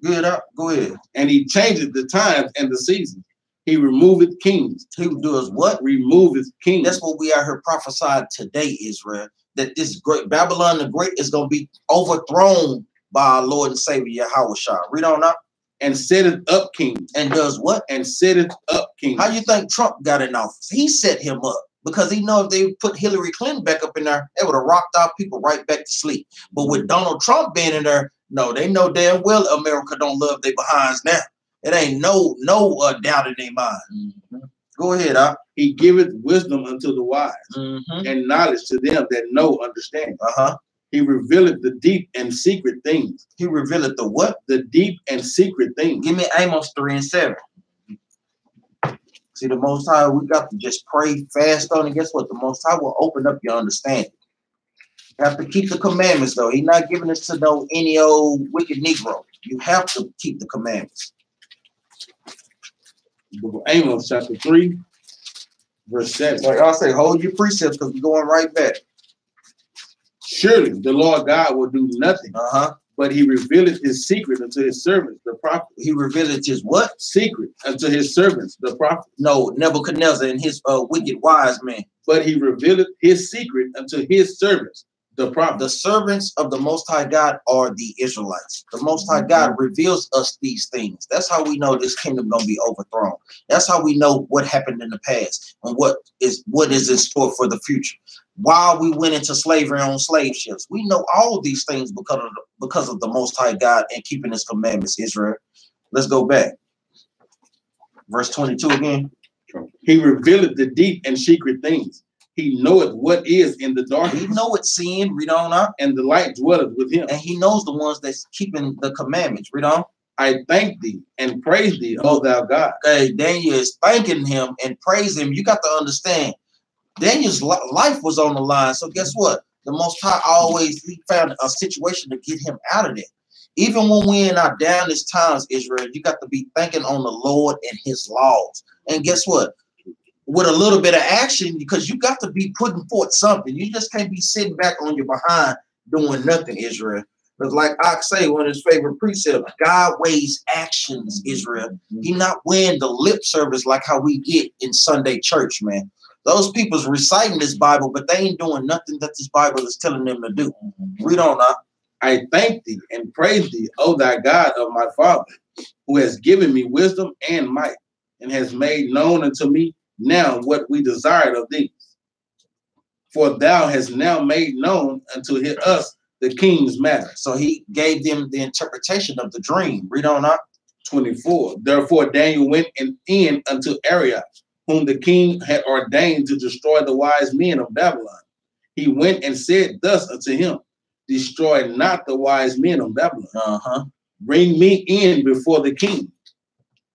A: Good. Go ahead.
D: And he changeth the times and the seasons. He removeth kings.
A: He does what?
D: Removeth kings.
A: That's what we are here prophesying today, Israel. That this great Babylon the Great is going to be overthrown by our Lord and Savior Yahushua. Read on up.
D: And setteth up kings.
A: And does what?
D: And setteth up kings.
A: How you think Trump got in office? He set him up because he know if they put Hillary Clinton back up in there, they would have rocked our people right back to sleep. But with Donald Trump being in there, no, they know damn well America don't love their behinds now. It ain't no doubt in their mind.
B: Mm-hmm.
A: Go ahead, Doc.
D: He giveth wisdom unto the wise,
A: Mm-hmm.
D: and knowledge to them that know understanding.
A: Uh-huh.
D: He revealeth the deep and secret things.
A: He revealed the what?
D: The deep and secret things.
A: Give me Amos 3:7. See, the Most High, we got to just pray fast on it. Guess what? The Most High will open up your understanding. You have to keep the commandments, though. He's not giving us to no any old wicked Negro. You have to keep the commandments.
D: Amos chapter 3, verse 7.
A: Like I say, hold your precepts because we're going right back.
D: Surely the Lord God will do nothing,
A: Uh-huh.
D: but he revealeth his secret unto his servants, the prophets.
A: He revealed his what?
D: Secret unto his servants, the prophets.
A: No, Nebuchadnezzar and his wicked wise men.
D: But he revealeth his secret unto his servants, the prophets.
A: The servants of the Most High God are the Israelites. The Most High God reveals us these things. That's how we know this kingdom gonna be overthrown. That's how we know what happened in the past and what is in store for the future. While we went into slavery on slave ships, we know all of these things because of the Most High God and keeping His commandments. Israel. Let's go back. Verse 22 again.
D: He revealeth the deep and secret things. He knoweth what is in the darkness.
A: He know it's sin. Read on up.
D: And the light dwelleth with him.
A: And he knows the ones that's keeping the commandments. Read on.
D: I thank thee and praise thee, O thou God.
A: Okay, Daniel is thanking him and praising him. You got to understand, Daniel's life was on the line. So guess what? The Most High he found a situation to get him out of there. Even when we're in our downest times, Israel, you got to be thinking on the Lord and His laws. And guess what? With a little bit of action, because you got to be putting forth something. You just can't be sitting back on your behind doing nothing, Israel. Because like I say, one of his favorite precepts, God weighs actions, Israel. He not weighing the lip service like how we get in Sunday church, man. Those people's reciting this Bible, but they ain't doing nothing that this Bible is telling them to do. Read on now.
D: I thank thee and praise thee, O thy God of my father, who has given me wisdom and might, and has made known unto me now what we desired of thee. For thou hast now made known unto us the king's matter.
A: So he gave them the interpretation of the dream. Read on up.
D: 24. Therefore Daniel went in unto Arioch, whom the king had ordained to destroy the wise men of Babylon. He went and said thus unto him, destroy not the wise men of Babylon. Bring me in before the king,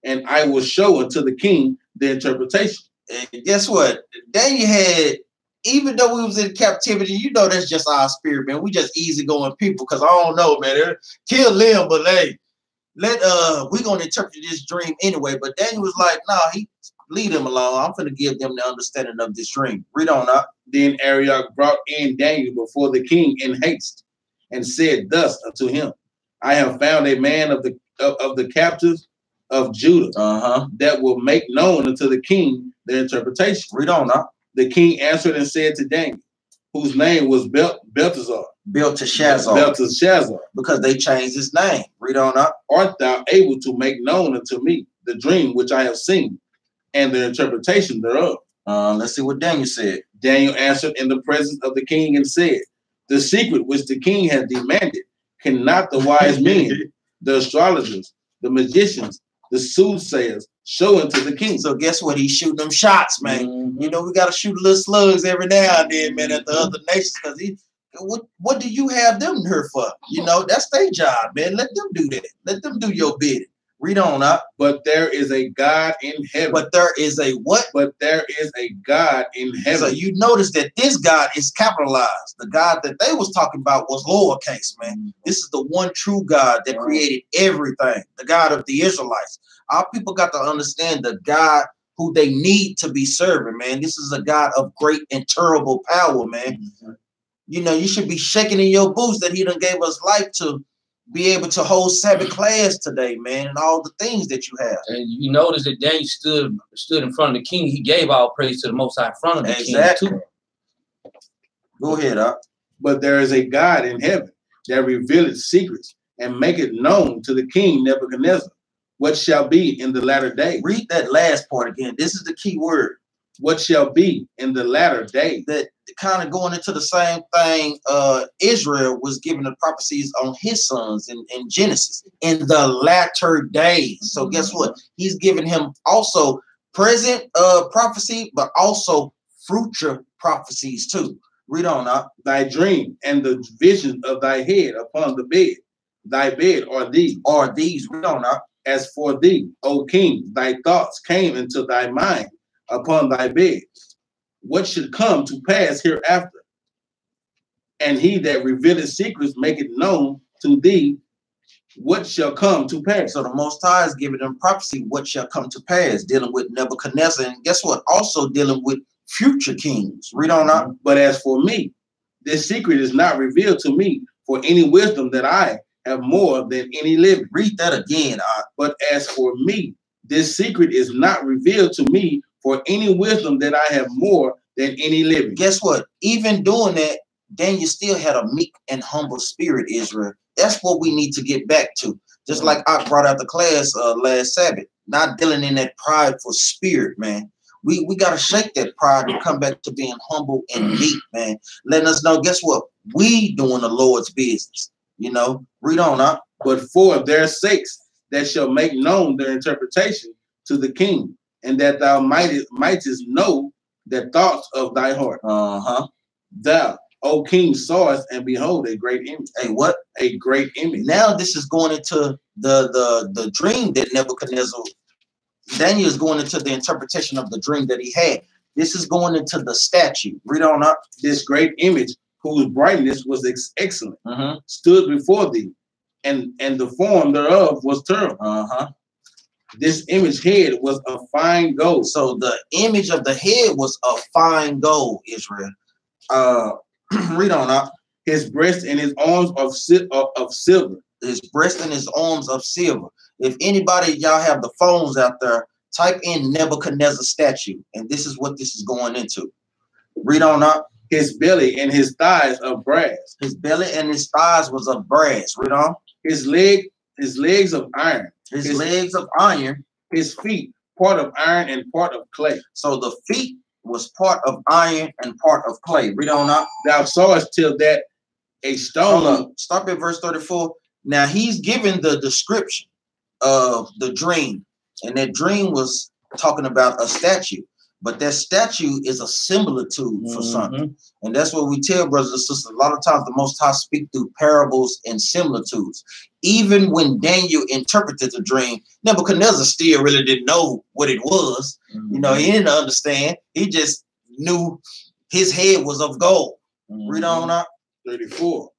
D: and I will show unto the king the interpretation.
A: And guess what? Daniel had, even though we was in captivity, you know that's just our spirit, man. We just easygoing people, because I don't know, man. Kill them, but hey, we're gonna interpret this dream anyway. But Daniel was like, nah, leave them alone. I'm gonna give them the understanding of this dream. Read on up.
D: Then Arioch brought in Daniel before the king in haste, and said thus unto him, I have found a man of the captives of Judah that will make known unto the king the interpretation. Read on now. The king answered and said to Daniel, whose name was Belteshazzar.
A: Because they changed his name. Read on up.
D: Art thou able to make known unto me the dream which I have seen, and the interpretation thereof?
A: Let's see what Daniel said.
D: Daniel answered in the presence of the king and said, the secret which the king has demanded cannot the wise men, the astrologers, the magicians, the soothsayers show unto the king.
A: So guess what? He's shooting them shots, man. You know, we got to shoot little slugs every now and then, man, at the other nations, because what do you have them here for? You know, that's their job, man. Let them do that. Let them do your bidding. Read on up.
D: But there is a God in heaven.
A: But there is a what?
D: But there is a God in heaven.
A: So you notice that this God is capitalized. The God that they was talking about was lowercase, man. This is the one true God that created everything. The God of the Israelites. Our people got to understand the God who they need to be serving, man. This is a God of great and terrible power, man. You know, you should be shaking in your boots that he done gave us life to be able to hold Sabbath class today, man, and all the things that you have.
B: And you notice that Daniel stood in front of the king. He gave all praise to the Most High in front of the king too.
A: Go ahead, up.
D: But there is a God in heaven that revealeth secrets and maketh known to the king Nebuchadnezzar what shall be in the latter day.
A: Read that last part again. This is the key word.
D: What shall be in the latter day.
A: That kind of going into the same thing. Israel was given the prophecies on his sons in Genesis in the latter days. So guess what? He's given him also present prophecy, but also future prophecies too. Read on up.
D: Thy dream and the vision of thy head upon the bed. Thy bed are these.
A: Are these. Read on up.
D: As for thee, O king, thy thoughts came into thy mind upon thy bed. What should come to pass hereafter? And he that revealeth secrets make it known to thee what shall come to pass.
A: So the Most High is giving them prophecy, what shall come to pass, dealing with Nebuchadnezzar, and guess what? Also dealing with future kings. Read on up.
D: But as for me, this secret is not revealed to me for any wisdom that I have more than any living.
A: Read that again.
D: But as for me, this secret is not revealed to me for any wisdom that I have more than any living.
A: Guess what? Even doing that, Daniel still had a meek and humble spirit, Israel. That's what we need to get back to. Just like I brought out the class last Sabbath, not dealing in that prideful spirit, man. We got to shake that pride and come back to being humble and meek, man. Letting us know, guess what? We doing the Lord's business. You know, read on up.
D: But for their sakes that shall make known their interpretation to the king, and that thou mightest know the thoughts of thy heart. Thou, O king, sawest, and behold, a great image.
A: A what?
D: A great image.
A: Now this is going into the dream that Nebuchadnezzar, Daniel is going into the interpretation of the dream that he had. This is going into the statue. Read on up.
D: This great image, whose brightness was excellent, stood before thee, and the form thereof was terrible. This image head was of fine gold.
A: So the image of the head was of fine gold, Israel. Read on up.
D: His breast and his arms of silver.
A: His breast and his arms of silver. If anybody, y'all have the phones out there, type in Nebuchadnezzar statue, and this is what this is going into. Read on up.
D: His belly and his thighs of brass.
A: His belly and his thighs was of brass. Read on.
D: His legs of iron.
A: His legs of iron.
D: His feet, part of iron and part of clay.
A: So the feet was part of iron and part of clay. Read on up.
D: Thou sawest till that a stone.
A: Hold up. Stop at verse 34. Now he's given the description of the dream, and that dream was talking about a statue. But that statue is a similitude for something. And that's what we tell brothers and sisters. A lot of times the Most High speak through parables and similitudes. Even when Daniel interpreted the dream, Nebuchadnezzar still really didn't know what it was. You know, he didn't understand. He just knew his head was of gold. Read on up.
D: 34.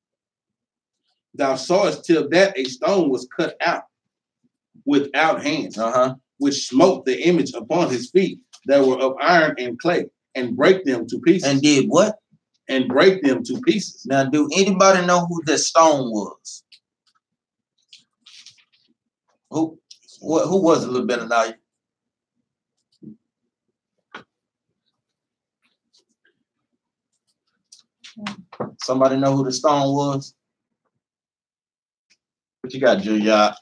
D: Thou sawest till that a stone was cut out without hands, which smote the image upon his feet that were of iron and clay, and break them to pieces.
A: And did what?
D: And break them to pieces.
A: Now, do anybody know who that stone was? Who was it, a little better now? Somebody know who the stone was? What you got, Julia?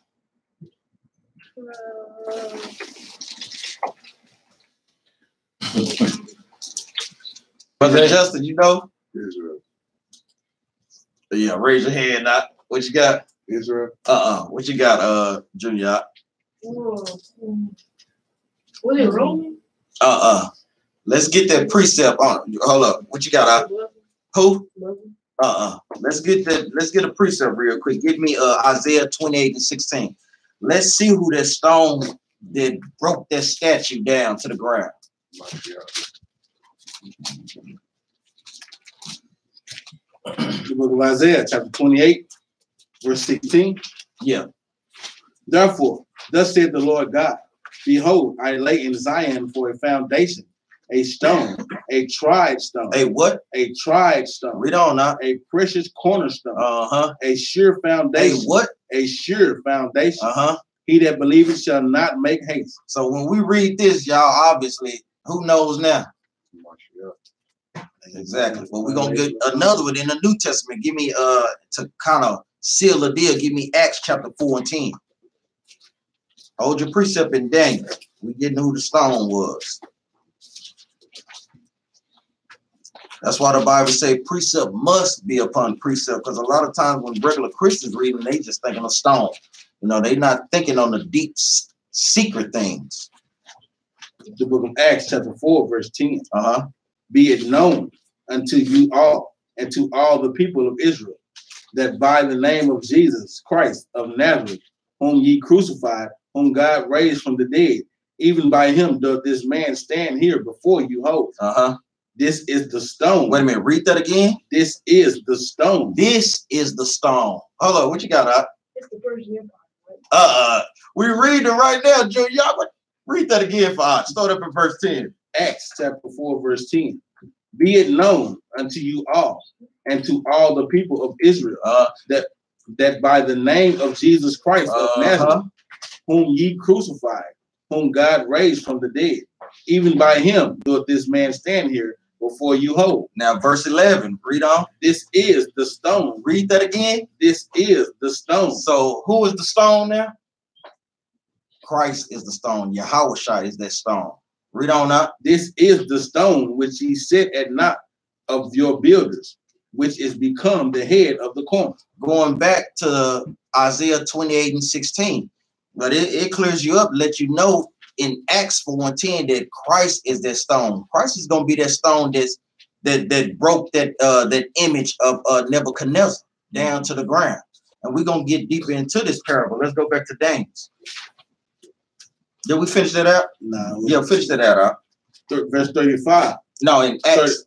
A: Brother Justin, you know?
C: Israel.
A: Yeah, raise your hand now. What you got?
C: Israel.
A: What you got, Julia?
E: Was it Roman?
A: Let's get that precept on. Hold up. What you got? Who? Let's get a precept real quick. Give me Isaiah 28:16. Let's see who that stone that broke that statue down to the ground.
D: The book of Isaiah, chapter 28, verse 16.
A: Yeah.
D: Therefore, thus said the Lord God, behold, I lay in Zion for a foundation, a stone, a tried stone.
A: A what?
D: A tried stone.
A: Read on now.
D: A precious cornerstone.
A: Uh-huh.
D: A sure foundation.
A: A what?
D: A sure foundation.
A: Uh-huh.
D: He that believeth shall not make haste.
A: So when we read this, y'all, obviously, who knows now? Exactly. Well, we're gonna get another one in the New Testament. Give me to kind of seal the deal, give me Acts chapter 4 and 10. Hold your precept in Daniel. We getting who the stone was. That's why the Bible say precept must be upon precept, because a lot of times when regular Christians reading, they just thinking of stone. You know, they not thinking on the deep secret things.
D: The book of Acts chapter 4, verse 10.
A: Uh-huh.
D: Be it known unto you all and to all the people of Israel that by the name of Jesus Christ of Nazareth, whom ye crucified, whom God raised from the dead, even by him doth this man stand here before you whole.
A: Uh-huh.
D: This is the stone.
A: Wait a minute, read that again.
D: This is the stone.
A: This is the stone. Hold on, what you got, Doc?
E: It's the Persian Empire.
A: We reading it right now, Junior. Y'all read that again for us. Start up in verse 10.
D: Acts chapter 4, verse 10. Be it known unto you all and to all the people of Israel that by the name of Jesus Christ of Nazareth, whom ye crucified, whom God raised from the dead, even by him doth this man stand here before you whole.
A: Now, verse 11, read on.
D: This is the stone.
A: Read that again.
D: This is the stone.
A: So who is the stone now? Christ is the stone. Yahushua is that stone. Read on up.
D: This is the stone which ye set at naught of your builders, which is become the head of the corner.
A: Going back to Isaiah 28 and 16. But it clears you up, let you know in Acts 4:10 that Christ is that stone. Christ is going to be that stone that broke that image of Nebuchadnezzar down to the ground. And we're going to get deeper into this parable. Let's go back to Daniel. Did we finish that out?
D: No.
A: Yeah, finish that out.
D: Verse 35.
A: No, in Acts.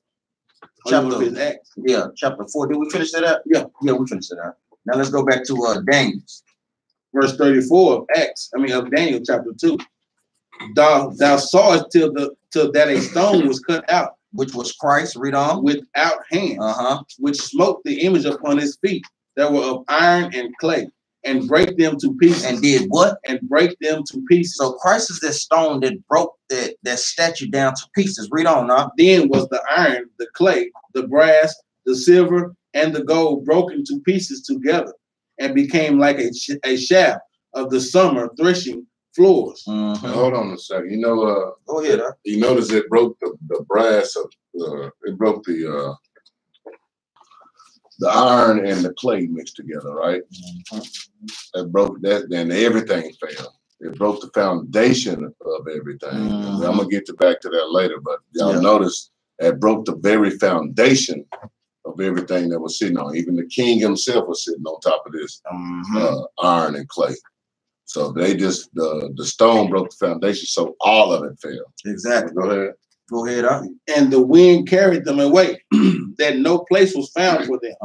D: Acts.
A: Yeah, chapter 4. Did we finish that out?
D: Yeah.
A: Yeah, we finished it out. Now let's go back to Daniel.
D: Verse 34 of Daniel chapter 2. Thou sawest till that a stone was cut out,
A: which was Christ, read on,
D: without hands, which smote the image upon his feet that were of iron and clay, and break them to pieces.
A: And did what?
D: And break them to pieces.
A: So Christ is that stone that broke that statue down to pieces. Read on now.
D: Then was the iron, the clay, the brass, the silver, and the gold broken to pieces together, and became like a shaft of the summer threshing floors.
C: Hold on a second. You know,
A: go ahead.
C: You notice it broke the brass of it broke the iron and the clay mixed together, right? It broke that, then everything fell. It broke the foundation of everything. I'm gonna get back to that later, but y'all notice it broke the very foundation of everything that was sitting on. Even the king himself was sitting on top of this iron and clay. So they just the stone broke the foundation, so all of it fell.
A: Exactly.
C: Go ahead.
A: Go ahead.
D: And the wind carried them away, that no place was found for them.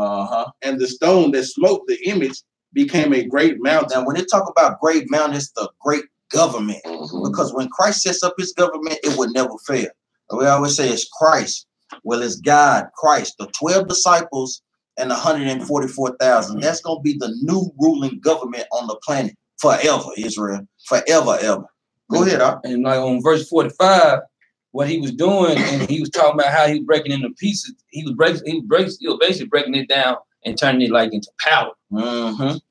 D: And the stone that smote the image became a great mountain.
A: Now, when they talk about great mountain, it's the great government. Because when Christ sets up his government, it would never fail. We always say it's Christ. Well, it's God, Christ, the 12 disciples and 144,000. That's going to be the new ruling government on the planet forever, Israel. Forever, ever. Go ahead,
B: And like on verse 45, what he was doing, and he was talking about how he was breaking into pieces. He was basically breaking it down and turning it like into powder.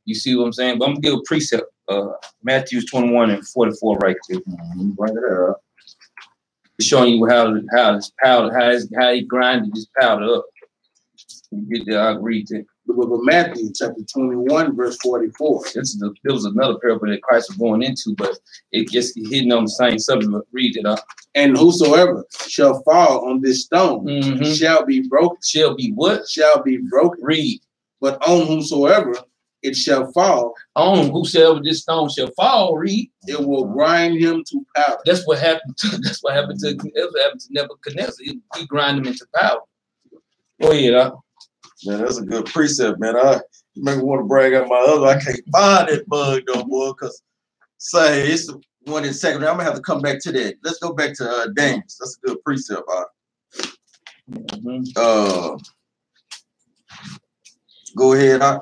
B: You see what I'm saying? But I'm gonna give a precept. Matthew 21 and 44 right there.
A: Bring it up.
B: Showing you how this powder, how he grinded this powder up. You get there, I'll read it.
D: The book of Matthew, chapter 21, verse 44.
B: There was another parable that Christ was going into, but it gets hitting on the same subject. Read it up.
D: And whosoever shall fall on this stone shall be broken.
B: Shall be what?
D: Shall be broken.
B: Read.
D: But on whomsoever it shall fall.
B: On whosoever this stone shall fall, read.
D: It will grind him to powder.
B: That's what happened to Nebuchadnezzar. He grind him into powder. Go ahead,
A: Man, that's a good precept, man. You make me want to brag out my other. I can't find that bug though, boy, because say it's the one in second. I'm gonna have to come back to that. Let's go back to Daniels. That's a good precept. Go ahead.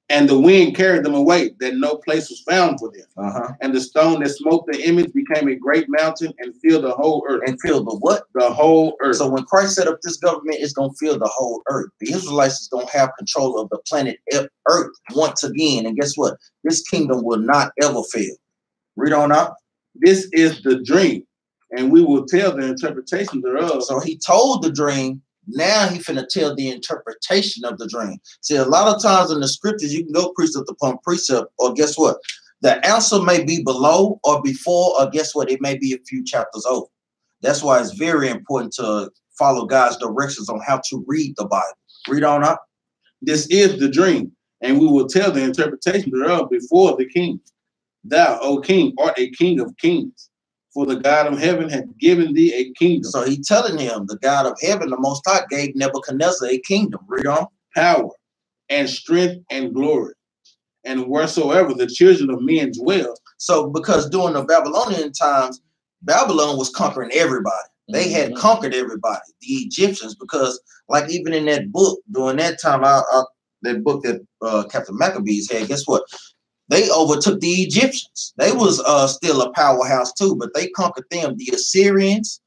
D: And the wind carried them away, that no place was found for them. And the stone that smote the image became a great mountain and filled the whole earth.
A: And filled the what?
D: The whole earth.
A: So when Christ set up this government, it's going to fill the whole earth. The Israelites is going to have control of the planet Earth once again. And guess what? This kingdom will not ever fail. Read on out.
D: This is the dream, and we will tell the interpretation thereof.
A: So he told the dream. Now he finna tell the interpretation of the dream. See, a lot of times in the scriptures, you can go precept upon precept, or guess what? The answer may be below or before, or guess what? It may be a few chapters over. That's why it's very important to follow God's directions on how to read the Bible. Read on up.
D: This is the dream, and we will tell the interpretation thereof before the king. Thou, O king, art a king of kings. For the God of heaven hath given thee a kingdom.
A: So he telling him, the God of heaven, the Most High, gave Nebuchadnezzar a kingdom. Read on.
D: Power and strength and glory. And wheresoever the children of men dwell.
A: So because during the Babylonian times, Babylon was conquering everybody. They had conquered everybody, the Egyptians, because like even in that book, during that time, that book that Captain Maccabees had, guess what? They overtook the Egyptians. They was still a powerhouse too, but they conquered them. The Assyrians,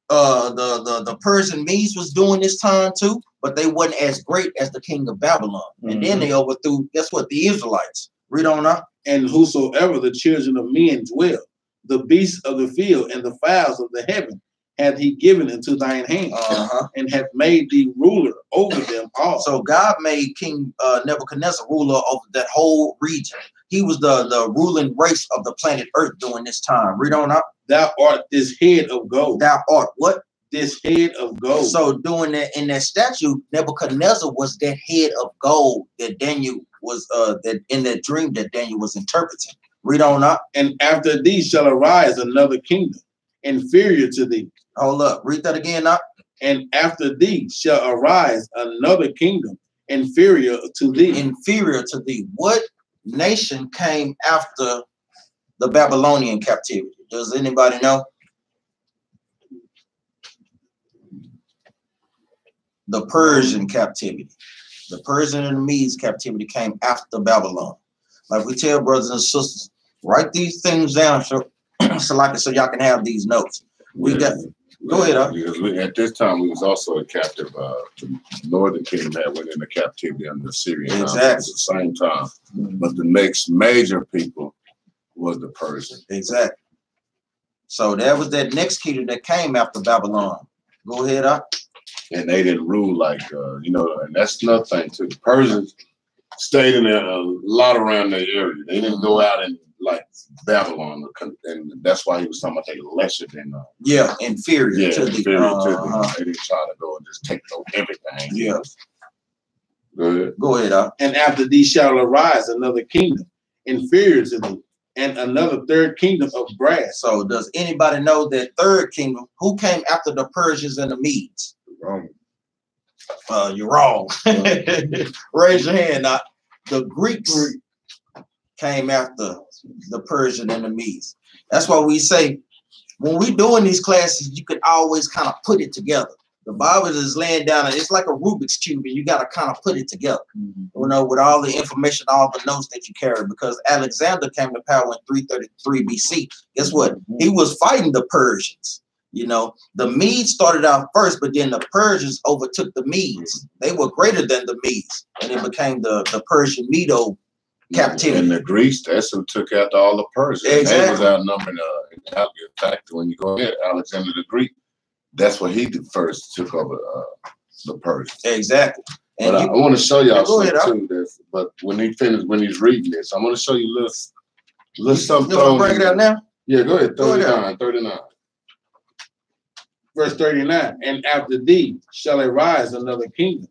A: the Persian Medes was doing this time too, but they wasn't as great as the king of Babylon. And then they overthrew, guess what? The Israelites. Read on up.
D: And whosoever the children of men dwell, the beasts of the field and the fowls of the heaven hath he given into thine hand, and hath made thee ruler over them all. So
A: God made King Nebuchadnezzar ruler over that whole region. He was the ruling race of the planet Earth during this time. Read on up.
D: Thou art this head of gold.
A: Thou art what?
D: This head of gold.
A: So doing that in that statue, Nebuchadnezzar was that head of gold that Daniel was that in that dream that Daniel was interpreting. Read on up.
D: And after thee shall arise another kingdom, inferior to thee.
A: Hold up. Read that again up.
D: And after thee shall arise another kingdom, inferior to thee.
A: Inferior to thee. What nation came after the Babylonian captivity? Does anybody know? The Persian captivity. The Persian and the Medes captivity came after Babylon. Like we tell brothers and sisters, write these things down so y'all can have these notes. We got. Go ahead.
C: Because at this time we was also a captive. The northern kingdom had went into captivity under Assyria.
A: Exactly.
C: At the same time, but the next major people was the Persian.
A: Exactly. So that was that next kingdom that came after Babylon. Go ahead, up.
C: And they didn't rule like and that's another thing too. The Persians stayed in there a lot around their area. They didn't go out and like Babylon, and that's why he was talking about they lesser than
A: inferior to the
C: They didn't try to go and just take over everything.
A: Yeah.
C: Go ahead.
D: And after thee shall arise another kingdom, inferior to thee, and another third kingdom of brass.
A: So does anybody know that third kingdom? Who came after the Persians and the Medes?
C: Wrong.
A: You're wrong. Raise your hand. Now, the Greeks came after the Persian and the Medes. That's why we say when we're doing these classes, you can always kind of put it together. The Bible is laying down, and it's like a Rubik's Cube, and you got to kind of put it together, with all the information, all the notes that you carry, because Alexander came to power in 333 BC. Guess what? He was fighting the Persians. The Medes started out first, but then the Persians overtook the Medes. They were greater than the Medes, and it became the Persian Medo captivity.
C: And the Greeks, that's who took out all the Persians.
A: Exactly.
C: They was outnumbered. In fact, when you go ahead, Alexander the Greek, that's what he did first, took over the Persians.
A: Exactly. And
C: but I want to show y'all
A: something
C: too. But when he's reading this, I'm going to show you a little something.
A: You want to break it out now?
C: Yeah, go ahead. 39.
D: Verse 39. And after thee shall arise another kingdom,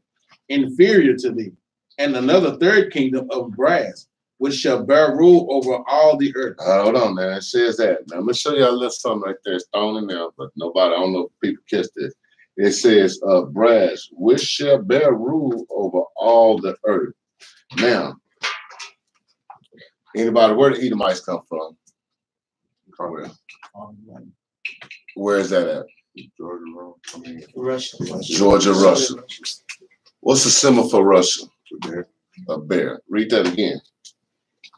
D: inferior to thee, And another third kingdom of brass, which shall bear rule over all the earth.
C: Hold on, man. It says that. Now, I'm going to show you a little something right there. It's thrown in there, but nobody, I don't know if people catch this. It says, brass, which shall bear rule over all the earth. Now, anybody, where the Edomites come from? Where is that at?
B: Russia.
C: Georgia, Russia. What's the symbol for Russia? A bear. Read that again.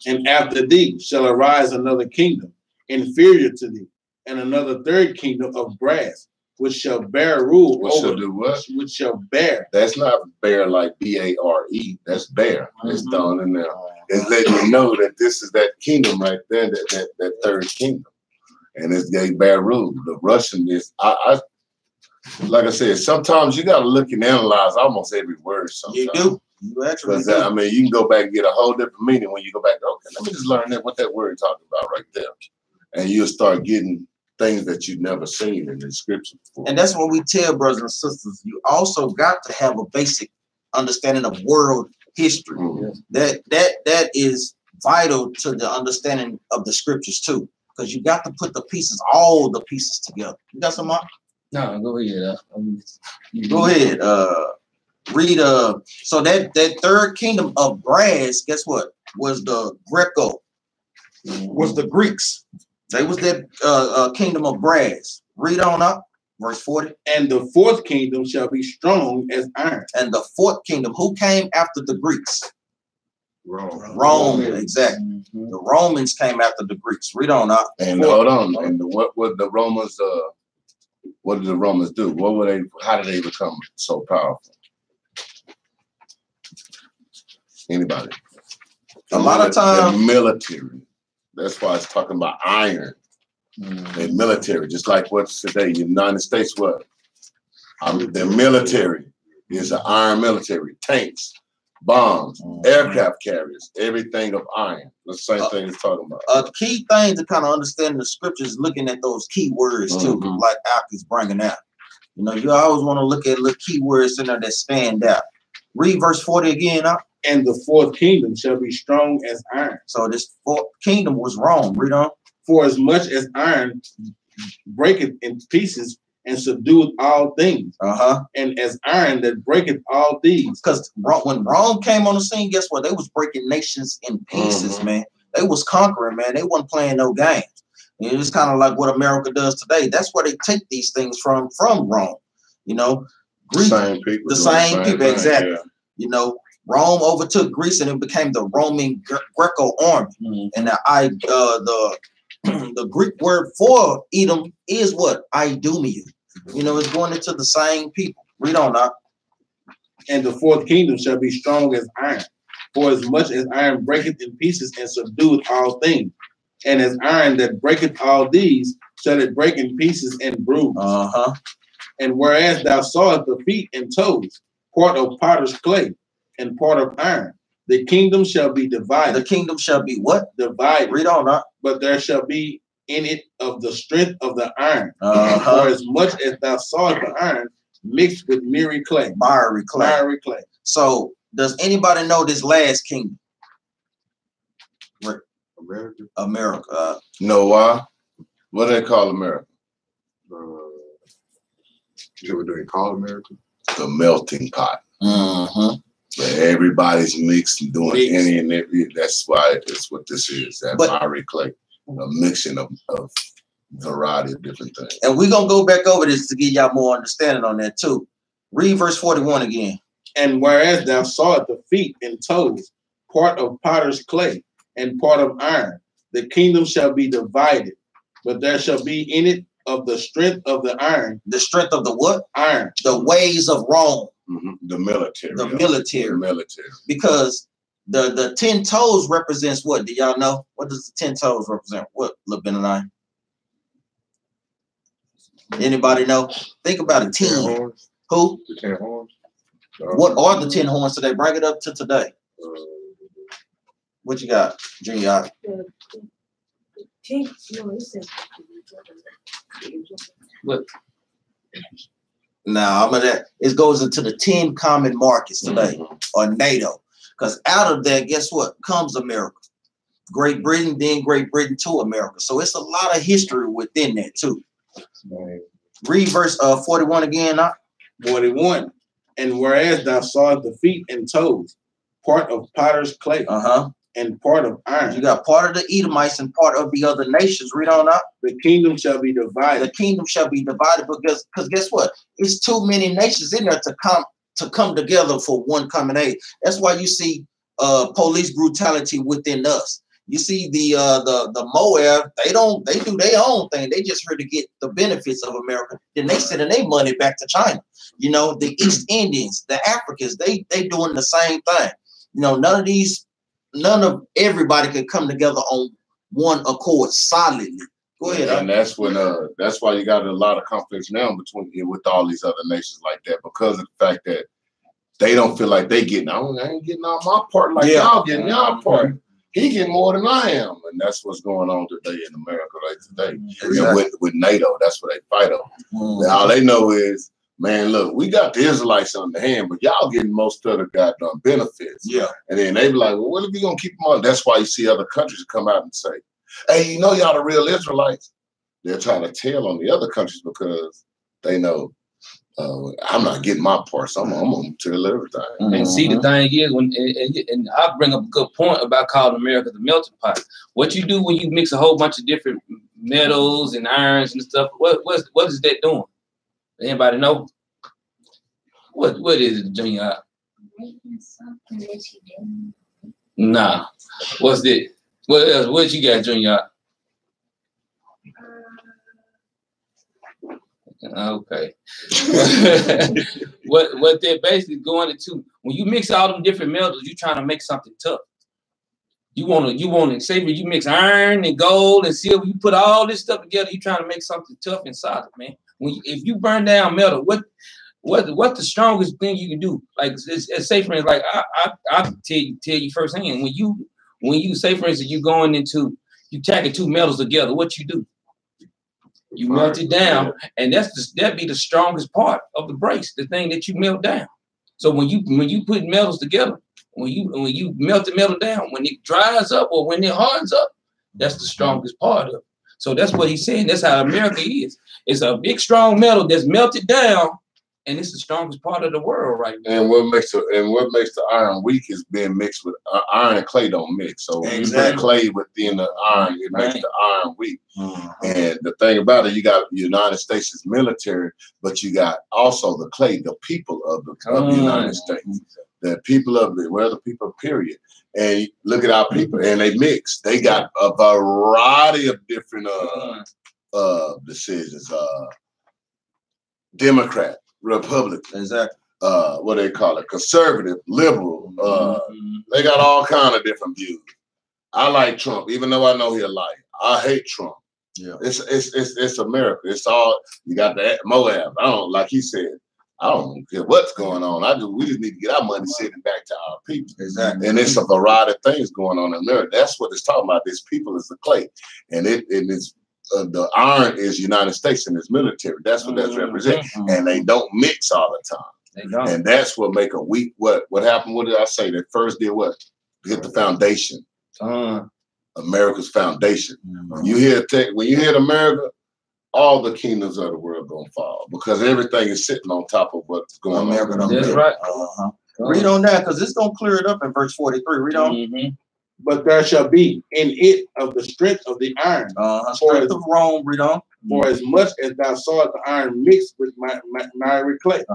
D: And after thee shall arise another kingdom, inferior to thee, and another third kingdom of brass, which shall bear rule
C: What
D: over.
C: shall do what?
D: Which shall bear.
C: That's not bear like B-A-R-E. That's bear. It's down in there. It's letting you know that this is that kingdom right there, that third kingdom. And it's they bear rule. The Russian is, like I said, sometimes you got to look and analyze almost every word. Sometimes.
A: You do. You actually do.
C: I mean, you can go back and get a whole different meaning when you go back. Okay, let me just learn what that word is talking about right there. And you'll start getting things that you've never seen in the scripture before.
A: And that's what we tell brothers and sisters. You also got to have a basic understanding of world history.
C: Mm-hmm.
A: That is vital to the understanding of the scriptures too. Because you got to put all the pieces together. You got some more?
B: No, go ahead.
A: Go ahead. Read. So that third kingdom of brass, guess what? Was the Greco? Was the Greeks? They was that kingdom of brass. Read on up, verse 40.
D: And the fourth kingdom shall be strong as iron.
A: And the fourth kingdom, who came after the Greeks? Rome, exactly. Mm-hmm. The Romans came after the Greeks. Read on up.
C: And hold on. And what would the Romans? What did the Romans do? What were they? How did they become so powerful? Anybody?
A: A lot of times,
C: military. That's why it's talking about iron. And military, just like what's today. United States, what? The military is an iron military. Tanks, bombs, aircraft carriers, everything of iron. The same thing it's talking about.
A: A key thing to kind of understand the scriptures, looking at those key words too, like Alk is bringing out. You know, you always want to look at little key words in there that stand out. Read verse 40 again, Alk.
D: And the fourth kingdom shall be strong as iron.
A: So this fourth kingdom was Rome. Read on.
D: For as much as iron breaketh in pieces and subdueth all things. And as iron that breaketh all these.
A: Because when Rome came on the scene, guess what? They was breaking nations in pieces, man. They was conquering, man. They wasn't playing no games. And it's kind of like what America does today. That's where they take these things from Rome. You know, Greece, the same people, exactly. Yeah. You know, Rome overtook Greece and it became the Roman Greco army. And the Greek word for Edom is what? Idumea. You know, it's going into the same people. Read on now.
D: And the fourth kingdom shall be strong as iron. For as much as iron breaketh in pieces and subdueth all things. And as iron that breaketh all these, shall it break in pieces and bruise. And whereas thou sawest the feet and toes, part of potter's clay, and part of iron, the kingdom shall be divided.
A: The kingdom shall be what?
D: Divided.
A: Read on up.
D: But there shall be in it of the strength of the iron. For as much as thou sawest the iron mixed with miry clay.
A: Miry clay. So does anybody know this last kingdom? America.
C: No, why? What do they call America?
F: What do they call America?
C: The melting pot. Where everybody's mixed and doing any and every. That's why it's what this is. That miry clay, a mixing of variety of different things.
A: And we're gonna go back over this to give y'all more understanding on that too. Read verse 41 again.
D: And whereas thou sawest the feet and toes, part of potter's clay and part of iron, the kingdom shall be divided, but there shall be in it of the strength of the iron.
A: The strength of the what?
D: Iron.
A: The ways of Rome.
C: The military.
A: The military.
C: The military.
A: Because the 10 toes represents what? Do y'all know? What does the 10 toes represent? What, Levin and I? Anybody know? Think about it. 10 horns. Who?
F: The 10 horns.
A: What are the 10 horns today? Bring it up to today. What you got, Junior?
B: What?
A: Now, I'm gonna. It goes into the 10 common markets today, or NATO. Because out of that, guess what? Comes America. Great Britain, then Great Britain to America. So it's a lot of history within that too. Read verse 41 again.
D: 41. And whereas thou sawest the feet and toes, part of potter's clay, and part of iron.
A: You got part of the Edomites and part of the other nations. Read on up.
D: The kingdom shall be divided.
A: The kingdom shall be divided because guess what? It's too many nations in there to come together for one common aid. That's why you see police brutality within us. You see the Moab, they do their own thing. They just here to get the benefits of America. Then they sending their money back to China. You know, the East Indians, the Africans, they doing the same thing. You know, none of everybody can come together on one accord solidly. Go ahead.
C: And that's why you got a lot of conflicts now with all these other nations like that, because of the fact that they don't feel like they getting. I ain't getting all my part like y'all getting y'all part. He getting more than I am, and that's what's going on today in America right today. Exactly. With NATO, that's what they fight on. All they know is, man, look, we got the Israelites on the hand, but y'all getting most of the goddamn benefits.
A: Yeah. And
C: then they be like, well, what if we gonna keep them on? That's why you see other countries come out and say, hey, you know y'all the real Israelites. They're trying to tell on the other countries because they know I'm not getting my part, so I'm gonna tell everything.
B: And see, the thing is, and I bring up a good point about calling America the melting pot. What you do when you mix a whole bunch of different metals and irons and stuff, what is that doing? Anybody know? What is it, Junior? Nah. What's that? What else? What you got, Junior? Okay. what they're basically going into, when you mix all them different metals, you're trying to make something tough. You want to say you mix iron and gold and silver, you put all this stuff together, you're trying to make something tough and solid, man. If you burn down metal, what's the strongest thing you can do? Like, say for instance, like I tell you firsthand, when you say for instance you going into, you tacking two metals together, what you do? You melt it down, and that'd be the strongest part of the brace, the thing that you melt down. So when you put metals together, when you melt the metal down, when it dries up or when it hardens up, that's the strongest part of it. So that's what he's saying. That's how America is. It's a big, strong metal that's melted down, and it's the strongest part of the world right now.
C: And what makes the iron weak is being mixed with iron and clay don't mix. So when you put clay within the iron, it makes the iron weak. And the thing about it, you got the United States' military, but you got also the clay, the people of the United States, the people of the people, period. And look at our people, and they mix. They got a variety of different decisions. Democrat, Republican,
A: exactly.
C: What they call it, conservative, liberal. They got all kind of different views. I like Trump, even though I know he's a liar. I hate Trump. Yeah, it's America. It's all you got. The Moab. I don't, like he said, I don't care what's going on. we just need to get our money sending back to our people.
A: Exactly.
C: And it's a variety of things going on in America. That's what it's talking about. This people is the clay, and it's the iron is United States and its military. That's what that's represent. And they don't mix all the time.
B: They don't.
C: And that's what make a weak. What happened? What did I say? That first did what? Get the foundation. America's foundation. When you hear America, all the kingdoms of the world gonna fall because everything is sitting on top of what's going on.
B: That's right.
A: Read on that because it's gonna clear it up in verse 43. Read on.
D: But there shall be in it of the strength of the iron.
A: Strength of Rome. Read on.
D: For as much as thou sawest the iron mixed with miry clay,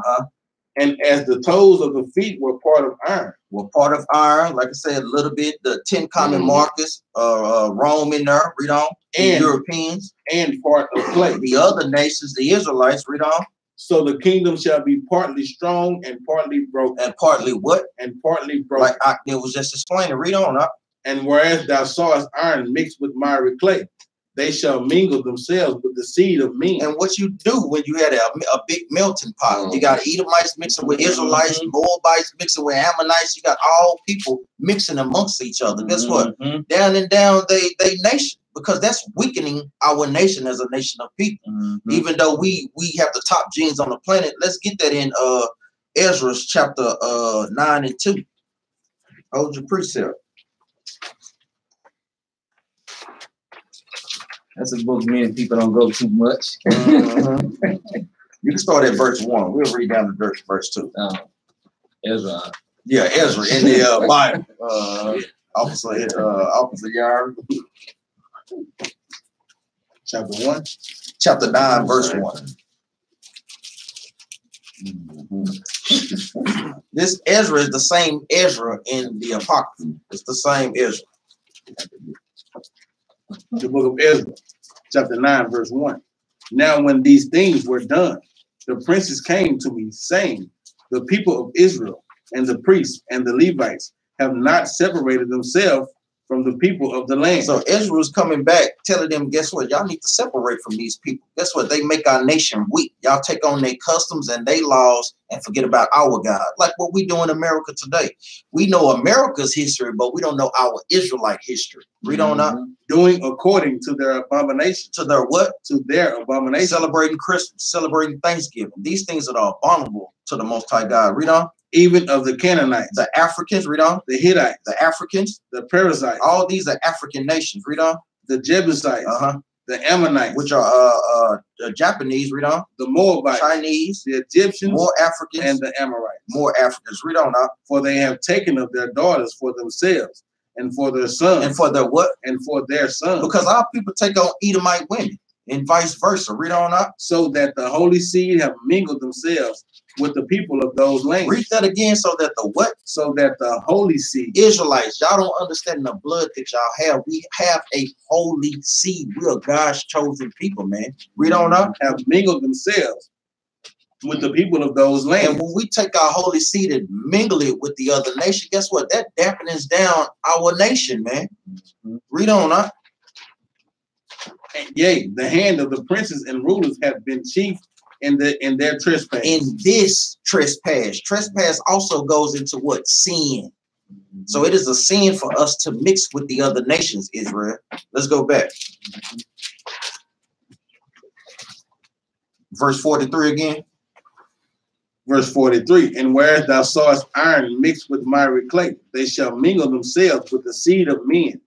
D: and as the toes of the feet were part of iron.
A: Were part of iron, like I said, a little bit. The 10 common markers, Rome in there. Read on. And Europeans.
D: And part of clay.
A: The other nations, the Israelites. Read on.
D: So the kingdom shall be partly strong and partly broken.
A: And partly what?
D: And partly broken.
A: Like it was just explaining. Read on.
D: And whereas thou sawest iron mixed with miry clay, they shall mingle themselves with the seed of men.
A: And what you do when you had a big melting pot, you got Edomites mixing with Israelites, Moabites mixing with Ammonites, you got all people mixing amongst each other. Guess what? Down and down they nation, because that's weakening our nation as a nation of people. Even though we have the top genes on the planet, let's get that in Ezra chapter 9 and 2. Hold your precept.
B: That's a book many people don't go too much.
A: You can start at verse 1. We'll read down to verse 2.
B: Ezra.
A: Yeah, Ezra in the Bible. Officer Yard.
D: Chapter 1.
A: Chapter 9, verse 1. This Ezra is the same Ezra in the Apocrypha. It's the same Ezra.
D: The book of Ezra, chapter 9, verse 1. Now when these things were done, the princes came to me, saying, the people of Israel and the priests and the Levites have not separated themselves from the people of the land.
A: So Ezra was coming back, telling them, guess what? Y'all need to separate from these people. Guess what? They make our nation weak. Y'all take on their customs and their laws and forget about our God. Like what we do in America today. We know America's history, but we don't know our Israelite history. Read on up.
D: Doing according to their abomination.
A: To their what?
D: To their abomination.
A: Celebrating Christmas, celebrating Thanksgiving. These things that are abominable to the Most High God. Read on.
D: Even of the Canaanites,
A: the Africans, read on.
D: The Hittites,
A: the Africans,
D: the Perizzites.
A: All these are African nations. Read on.
D: The Jebusites, the Ammonites,
A: which are Japanese. Read on.
D: The Moabites,
A: Chinese,
D: the Egyptians,
A: more Africans,
D: and the Amorites.
A: More Africans. Read on now.
D: For they have taken of their daughters for themselves, and for their sons,
A: and for their what?
D: And for their sons.
A: Because our people take on Edomite women, and vice versa. Read on up.
D: So that the holy seed have mingled themselves with the people of those lands.
A: Read that again. So that the what?
D: So that the holy seed.
A: Israelites, y'all don't understand the blood that y'all have. We have a holy seed. We are God's chosen people, man. Read on up.
D: Have mingled themselves with the people of those lands.
A: And when we take our holy seed and mingle it with the other nation, guess what? That dampens down our nation, man. Read on up.
D: And yea, the hand of the princes and rulers have been chief in their trespass.
A: In this trespass. Trespass also goes into what? Sin. So it is a sin for us to mix with the other nations, Israel. Let's go back. Verse 43 again.
D: Verse 43. And whereas thou sawest iron mixed with miry clay, they shall mingle themselves with the seed of men,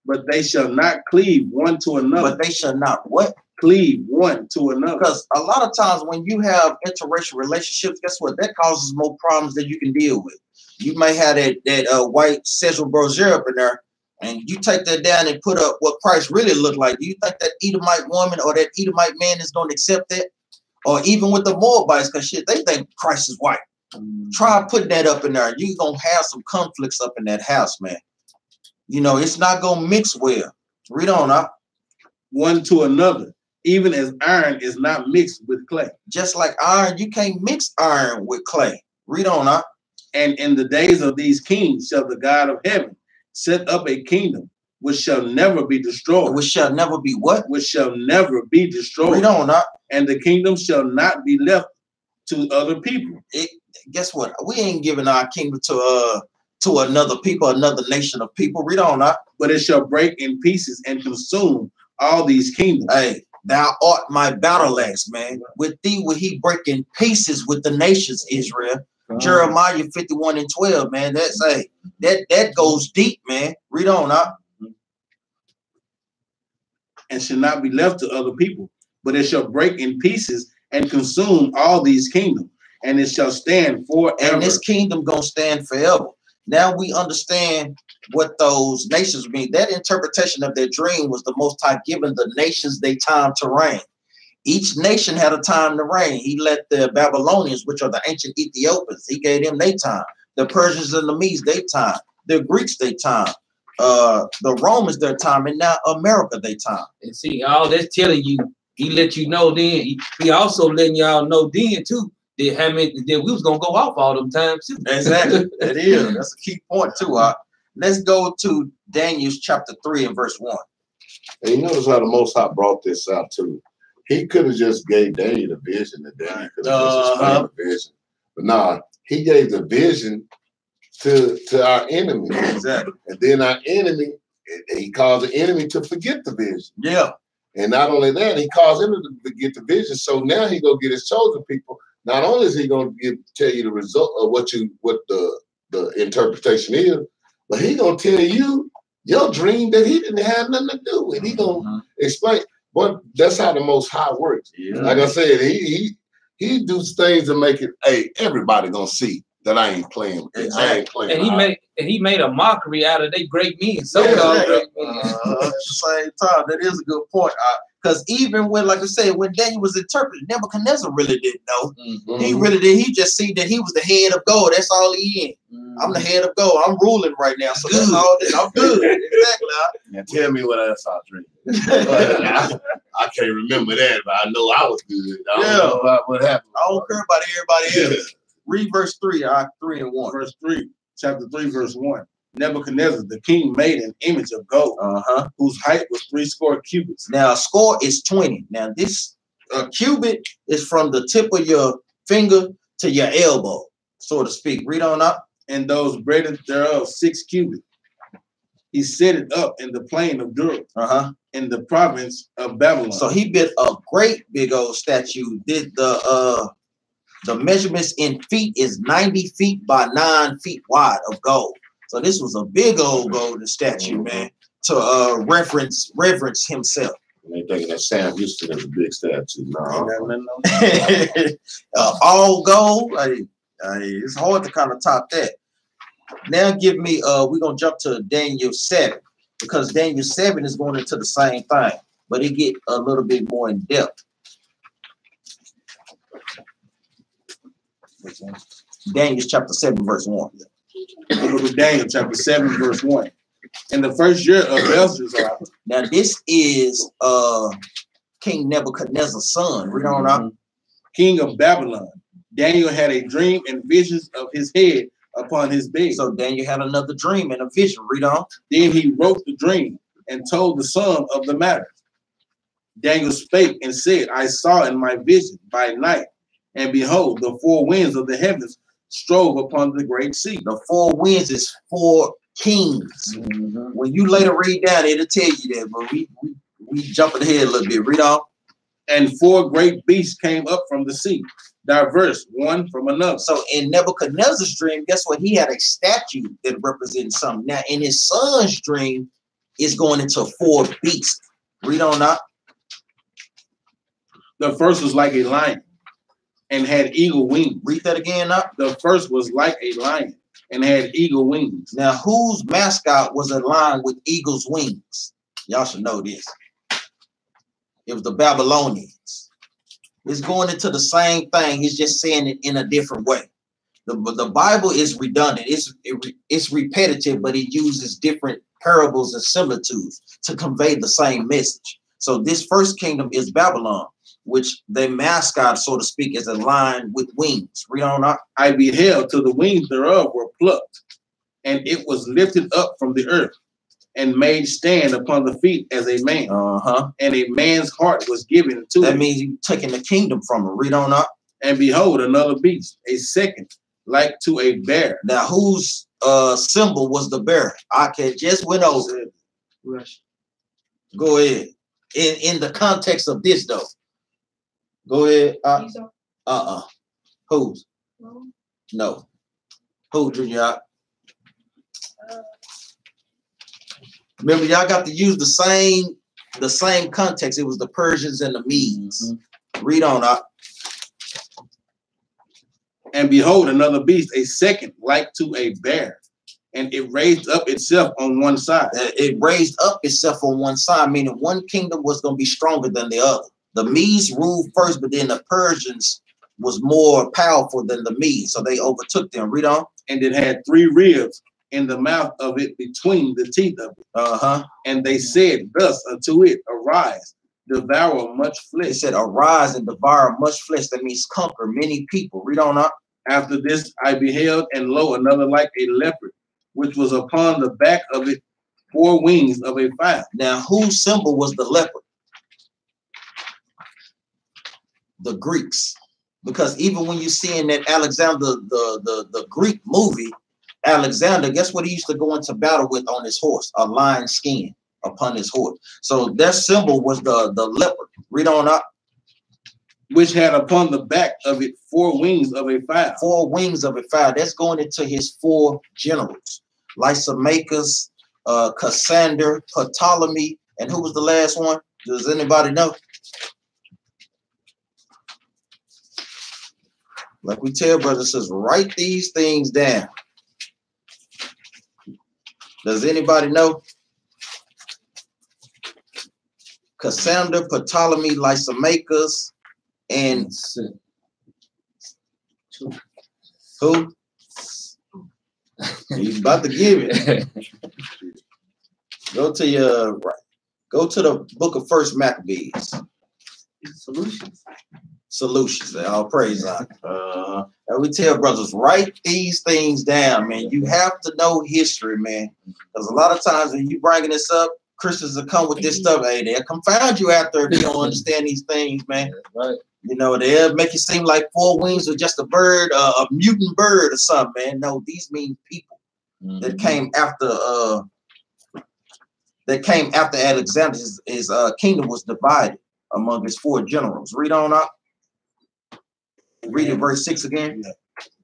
D: but they shall not cleave one to another.
A: But they shall not what?
D: Cleave one to another.
A: Because a lot of times when you have interracial relationships, guess what? That causes more problems than you can deal with. You may have that white sexual brochure up in there, and you take that down and put up what Christ really looked like. Do you think that Edomite woman or that Edomite man is going to accept that? Or even with the Moabites, because shit, they think Christ is white. Try putting that up in there. You're going to have some conflicts up in that house, man. You know, it's not going to mix well. Read on up.
D: One to another, even as iron is not mixed with clay.
A: Just like iron, you can't mix iron with clay. Read on up.
D: And in the days of these kings shall the God of heaven set up a kingdom which shall never be destroyed.
A: Which shall never be what?
D: Which shall never be destroyed.
A: Read on up.
D: And the kingdom shall not be left to other people.
A: Guess what? We ain't giving our kingdom to another people, another nation of people. Read on up.
D: But it shall break in pieces and consume all these kingdoms.
A: Hey, thou art my battle axe, man. With thee will he break in pieces with the nations, Israel. Jeremiah 51:12, man. That's that goes deep, man. Read on up.
D: And shall not be left to other people, but it shall break in pieces and consume all these kingdoms, and it shall stand forever.
A: And this kingdom gonna stand forever. Now we understand what those nations mean. That interpretation of their dream was the Most High giving the nations their time to reign. Each nation had a time to reign. He let the Babylonians, which are the ancient Ethiopians, he gave them their time. The Persians and the Medes, their time. The Greeks, their time. The Romans, their time. And now America, their time.
B: And see, all that's telling you, he let you know then. He also letting y'all know then, too, that we was going to go off all them times, too.
A: Exactly. It is. That's a key point, too. Let's go to Daniel chapter 3 and verse 1.
C: And you notice how the Most High brought this out, too. He could have just gave Daniel the vision, and Daniel could have just explained the vision. But nah, he gave the vision to our enemy.
A: Exactly.
C: And then our enemy, he caused the enemy to forget the vision.
A: Yeah.
C: And not only that, he caused him to forget the vision. So now he gonna get his chosen people. Not only is he gonna tell you the result of what the interpretation is, but he gonna tell you your dream that he didn't have nothing to do with. He gonna explain. But that's how the Most High works.
A: Yeah.
C: Like I said, he does things to make it. Hey, everybody gonna see that I ain't playing.
A: Exactly.
C: I ain't playing.
B: And he made a mockery out of they great men. So
A: At the same time, that is a good point. Because even when, like I said, when Daniel was interpreting, Nebuchadnezzar really didn't know. He really did. He just see that he was the head of gold. That's all he in. I'm the head of gold. I'm ruling right now. So that's all that I'm good. Exactly.
C: Now tell me what else I dreamed. I can't remember that, but I know I was good. I don't know about what happened.
A: I don't care about everybody else. Read verse 3, 3 and 1.
D: Verse 3, chapter 3, verse 1. Nebuchadnezzar, the king, made an image of gold, whose height was 60 cubits.
A: Now, a score is 20. Now, this cubit is from the tip of your finger to your elbow, so to speak. Read on up.
D: And those breadth thereof 6 cubits. He set it up in the plain of Dura, in the province of Babylon.
A: So he built a great big old statue. Did the measurements in feet is 90 feet by 9 feet wide of gold. So this was a big old golden statue, man, to reverence himself.
C: They thinking that Sam Houston is a big statue.
A: All gold. It's hard to kind of top that. Now give me, we're going to jump to Daniel 7, because Daniel 7 is going into the same thing, but it get a little bit more in depth. Daniel chapter 7, verse 1.
D: Go to Daniel chapter 7, verse 1. In the first year of Belshazzar.
A: Now this is King Nebuchadnezzar's son. Read on up.
D: King of Babylon. Daniel had a dream and visions of his head upon his bed.
A: So Daniel had another dream and a vision. Read on.
D: Then he wrote the dream and told the sum of the matter. Daniel spake and said, I saw in my vision by night, and behold, the 4 winds of the heavens strove upon the great sea.
A: The 4 winds is 4 kings. When you later read down, it'll tell you that, but we jumping ahead a little bit. Read on.
D: And 4 great beasts came up from the sea, diverse one from another.
A: So in Nebuchadnezzar's dream, guess what? He had a statue that represents something. Now in his son's dream, it's going into 4 beasts. Read on up.
D: The first was like a lion and had eagle wings.
A: Read that again up.
D: The first was like a lion and had eagle wings.
A: Now, whose mascot was a lion with eagle's wings? Y'all should know this. It was the Babylonians. It's going into the same thing. It's just saying it in a different way. The Bible is redundant. It's repetitive, but it uses different parables and similitudes to convey the same message. So this first kingdom is Babylon, which their mascot, so to speak, is a lion with wings. Read on up.
D: I beheld till the wings thereof were plucked, and it was lifted up from the earth, and made stand upon the feet as a man. And a man's heart was given to it.
A: That means you taking the kingdom from him. Read on up.
D: And behold, another beast, a second, like to a bear.
A: Now, whose symbol was the bear? I just went over it. Go ahead. In the context of this, though. Go ahead. Whose? No. Who, Junior? Remember, y'all got to use the same context. It was the Persians and the Medes. Read on up.
D: And behold, another beast, a second, like to a bear. And it raised up itself on one side.
A: It raised up itself on one side, meaning one kingdom was going to be stronger than the other. The Medes ruled first, but then the Persians was more powerful than the Medes, so they overtook them. Read on.
D: And it had 3 ribs in the mouth of it between the teeth of it. And they said thus unto it, arise, devour much flesh.
A: It said, arise and devour much flesh. That means conquer many people. Read on up.
D: After this I beheld, and lo, another like a leopard, which was upon the back of it 4 wings of a fowl.
A: Now, whose symbol was the leopard? The Greeks. Because even when you see in that Alexander, the Greek movie, Alexander, guess what he used to go into battle with on his horse? A lion skin upon his horse. So their symbol was the leopard. Read on up.
D: Which had upon the back of it 4 wings of a fowl.
A: 4 wings of a fowl. That's going into his 4 generals. Lysimachus, Cassander, Ptolemy, and who was the last one? Does anybody know? Like we tell brothers, says write these things down. Does anybody know? Cassander, Ptolemy, Lysimachus, and who? He's about to give it. Go to your right. Go to the book of First Maccabees. Solutions. All praise God. And we tell brothers, write these things down, man. You have to know history, man. Because a lot of times when you bringing this up, Christians will come with this stuff. Hey, they'll confound you after if you don't understand these things, man.
B: Right.
A: You know, they'll make it seem like four wings are just a bird, a mutant bird or something, man. No, these mean people that came after Alexander. His kingdom was divided among his four generals. Read on up. Read it, verse 6 again.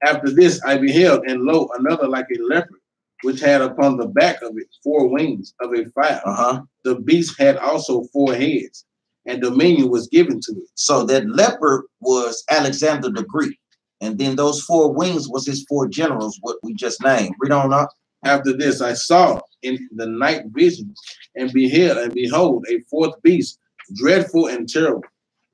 D: After this I beheld, and lo, another like a leopard, which had upon the back of it 4 wings of a fowl. The beast had also 4 heads, and dominion was given to it.
A: So that leopard was Alexander the Greek, and then those 4 wings was his 4 generals, what we just named. Read on up.
D: After this I saw in the night visions, and behold, a 4th beast, dreadful and terrible,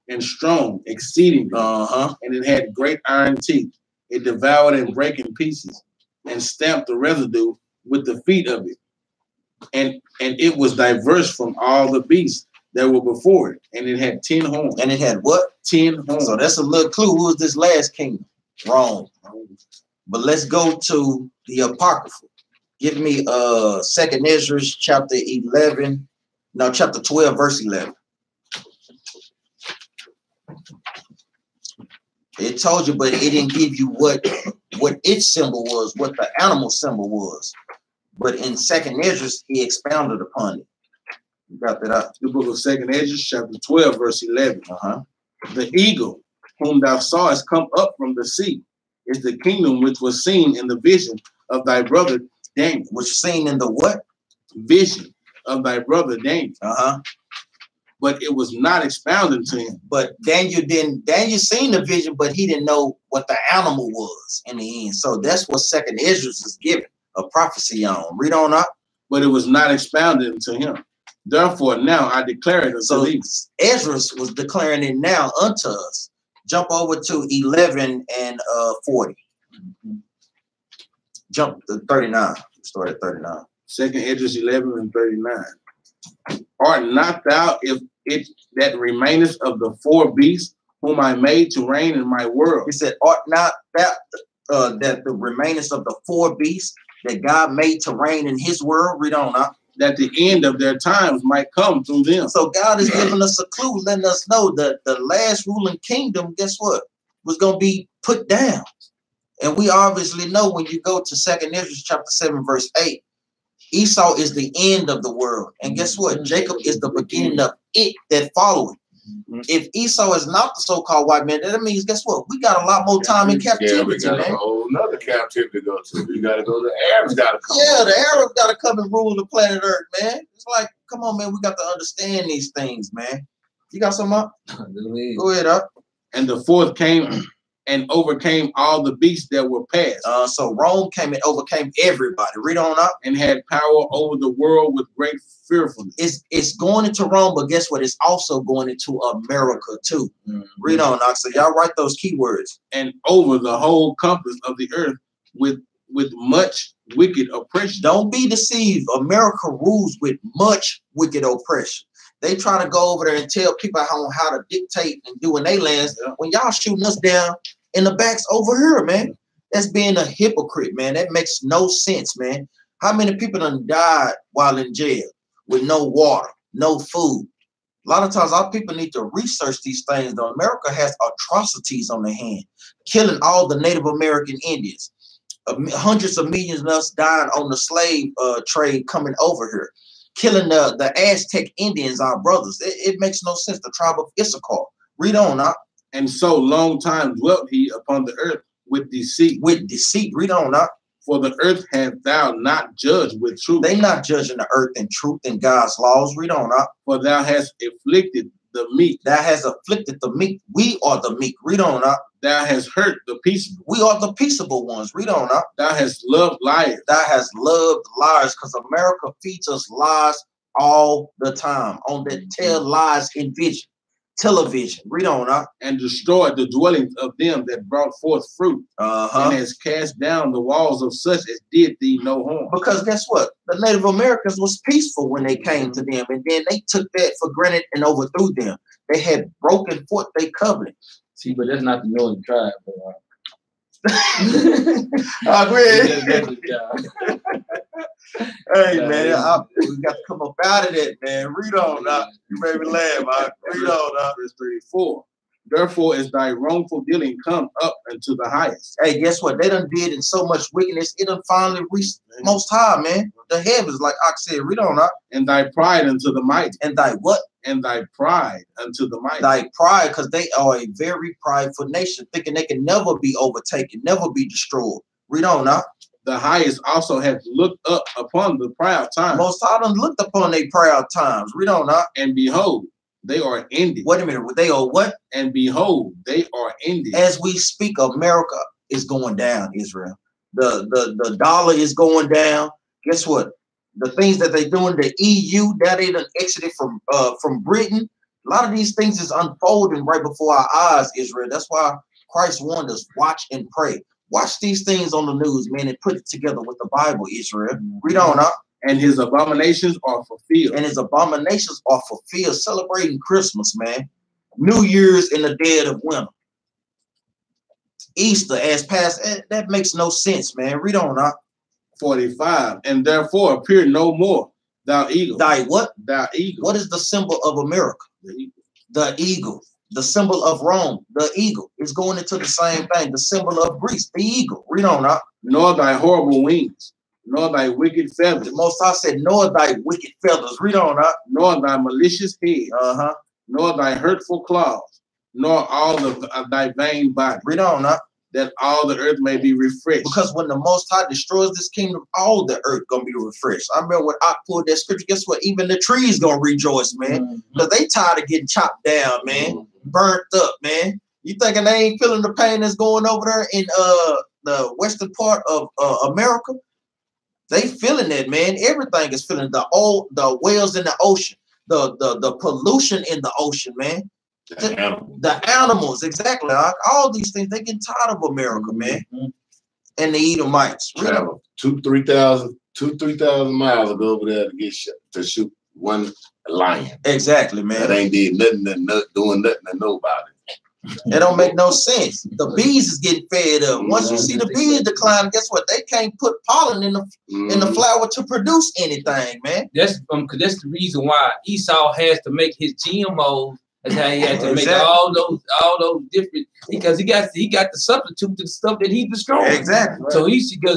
D: and strong exceedingly, and it had great iron teeth. It devoured and brake in pieces, and stamped the residue with the feet of it. And it was diverse from all the beasts that were before it, and it had 10 horns.
A: And it had what?
D: 10 horns.
A: So that's a little clue. Who is this last kingdom? Rome. But let's go to the Apocryphal. Give me 2nd Ezra chapter 12, verse 11. It told you, but it didn't give you what its symbol was, what the animal symbol was. But in 2nd Ezra, he expounded upon it. You got that up?
D: The book of 2nd Ezra, chapter 12, verse 11. The eagle, whom thou sawest come up from the sea, is the kingdom which was seen in the vision of thy brother Daniel.
A: Was seen in the what?
D: Vision of thy brother Daniel. But it was not expounded to him.
A: But Daniel seen the vision, but he didn't know what the animal was in the end. So that's what 2nd Ezra is giving a prophecy on. Read on up.
D: But it was not expounded to him. Therefore now I declare it unto thee.
A: Ezra was declaring it now unto us. Jump over to 11 and 40. Jump to 39. Start at 39.
D: 2nd Ezra 11 and 39. Art not thou if it that remaineth of the 4 beasts whom I made to reign in my world?
A: He said, art not that that the remainest of the 4 beasts that God made to reign in his world? Read on up.
D: That the end of their times might come through them.
A: So God is giving us a clue, letting us know that the last ruling kingdom, guess what, was going to be put down. And we obviously know when you go to 2nd Ezra chapter 7, verse 8, Esau is the end of the world. And guess what? Jacob is the beginning of it that following. If Esau is not the so-called white man, that means, guess what? We got a lot more time in captivity.
C: Yeah, we got a whole nother captivity to go to. We got to go. The Arabs got to come.
A: Yeah, the Arabs got to come and rule the planet Earth, man. It's like, come on, man. We got to understand these things, man. You got some up? Go ahead, up.
D: And the 4th came and overcame all the beasts that were past.
A: So Rome came and overcame everybody. Read on up.
D: And had power over the world with great fearfulness.
A: It's going into Rome, but guess what? It's also going into America too. Read on, up. So y'all write those keywords.
D: And over the whole compass of the earth with much wicked oppression.
A: Don't be deceived. America rules with much wicked oppression. They try to go over there and tell people how to dictate and do in their lands when y'all shooting us down in the backs over here, man. That's being a hypocrite, man. That makes no sense, man. How many people done died while in jail with no water, no food? A lot of times our people need to research these things. Though America has atrocities on their hand, killing all the Native American Indians. Hundreds of millions of us died on the slave trade coming over here. Killing the Aztec Indians, our brothers. It makes no sense. The tribe of Issachar. Read on, up.
D: And so long time dwelt he upon the earth with deceit.
A: With deceit. Read on, up.
D: For the earth hast thou not judged with truth.
A: They not judging the earth in truth and God's laws. Read on up.
D: For thou hast afflicted the meek.
A: Thou has afflicted the meek. We are the meek. Read on up.
D: Thou hast hurt the peaceable.
A: We are the peaceable ones. Read on up.
D: Thou hast loved liars.
A: Thou hast loved liars, because America feeds us lies all the time. On that tell lies in vision, television. Read on up.
D: And destroyed the dwellings of them that brought forth fruit. And has cast down the walls of such as did thee no harm.
A: Because guess what? The Native Americans was peaceful when they came to them, and then they took that for granted and overthrew them. They had broken forth their covenant.
B: See, but that's not the northern tribe.
A: I agree. Hey man, we got to come up out of that, man. Read on now. You made me laugh. Read on now.
D: Verse 34. Therefore is thy wrongful dealing come up unto the highest.
A: Hey, guess what? They done did in so much wickedness, it done finally reached most high, man. The heavens, like I said, read on now.
D: And thy pride unto the mighty.
A: And thy what?
D: And thy pride unto the mighty.
A: Thy pride, because they are a very prideful nation, thinking they can never be overtaken, never be destroyed. Read on now.
D: The highest also have looked up upon the proud times.
A: Most high done looked upon their proud times. Read on now.
D: And behold, they are ended.
A: Wait a minute. They are what?
D: And behold, they are ended.
A: As we speak, America is going down, Israel. The dollar is going down. Guess what? The things that they're doing, the EU, that they done exited from Britain. A lot of these things is unfolding right before our eyes, Israel. That's why Christ warned us, watch and pray. Watch these things on the news, man, and put it together with the Bible, Israel. Read on up.
D: And his abominations are fulfilled.
A: And his abominations are fulfilled. Celebrating Christmas, man. New Year's in the dead of winter. Easter as past. That makes no sense, man. Read on up.
D: 45. And therefore appear no more, thou eagle.
A: Thy what?
D: Thou eagle.
A: What is the symbol of America?
D: The eagle.
A: The eagle. The symbol of Rome, the eagle, is going into the same thing. The symbol of Greece, the eagle. Read on up.
D: Nor thy horrible wings, nor thy wicked feathers.
A: The Most High said, nor thy wicked feathers. Read on up.
D: Nor thy malicious head, nor thy hurtful claws, nor all of thy vain body.
A: Read on up.
D: That all the earth may be refreshed.
A: Because when the Most High destroys this kingdom, all the earth gonna be refreshed. I remember when I pulled that scripture, guess what? Even the trees gonna rejoice, man. Because they tired of getting chopped down, man. Burnt up, man. You thinking they ain't feeling the pain that's going over there in the western part of America? They feeling it, man. Everything is feeling the whales in the ocean, the pollution in the ocean, man. The animals, exactly. All these things, they get tired of America, man. And the Edomites.
C: Travel 3,000 miles to go over there to get shot, to shoot one lion.
A: Exactly, man.
C: That ain't did nothing doing nothing to nobody.
A: It don't make no sense. The bees is getting fed up. Once you see the bees decline, guess what? They can't put pollen in the flower to produce anything, man.
B: That's the reason why Esau has to make his GMOs. That's how he had to make all those different, because he got the substitute to the stuff that he destroyed.
A: Exactly.
B: So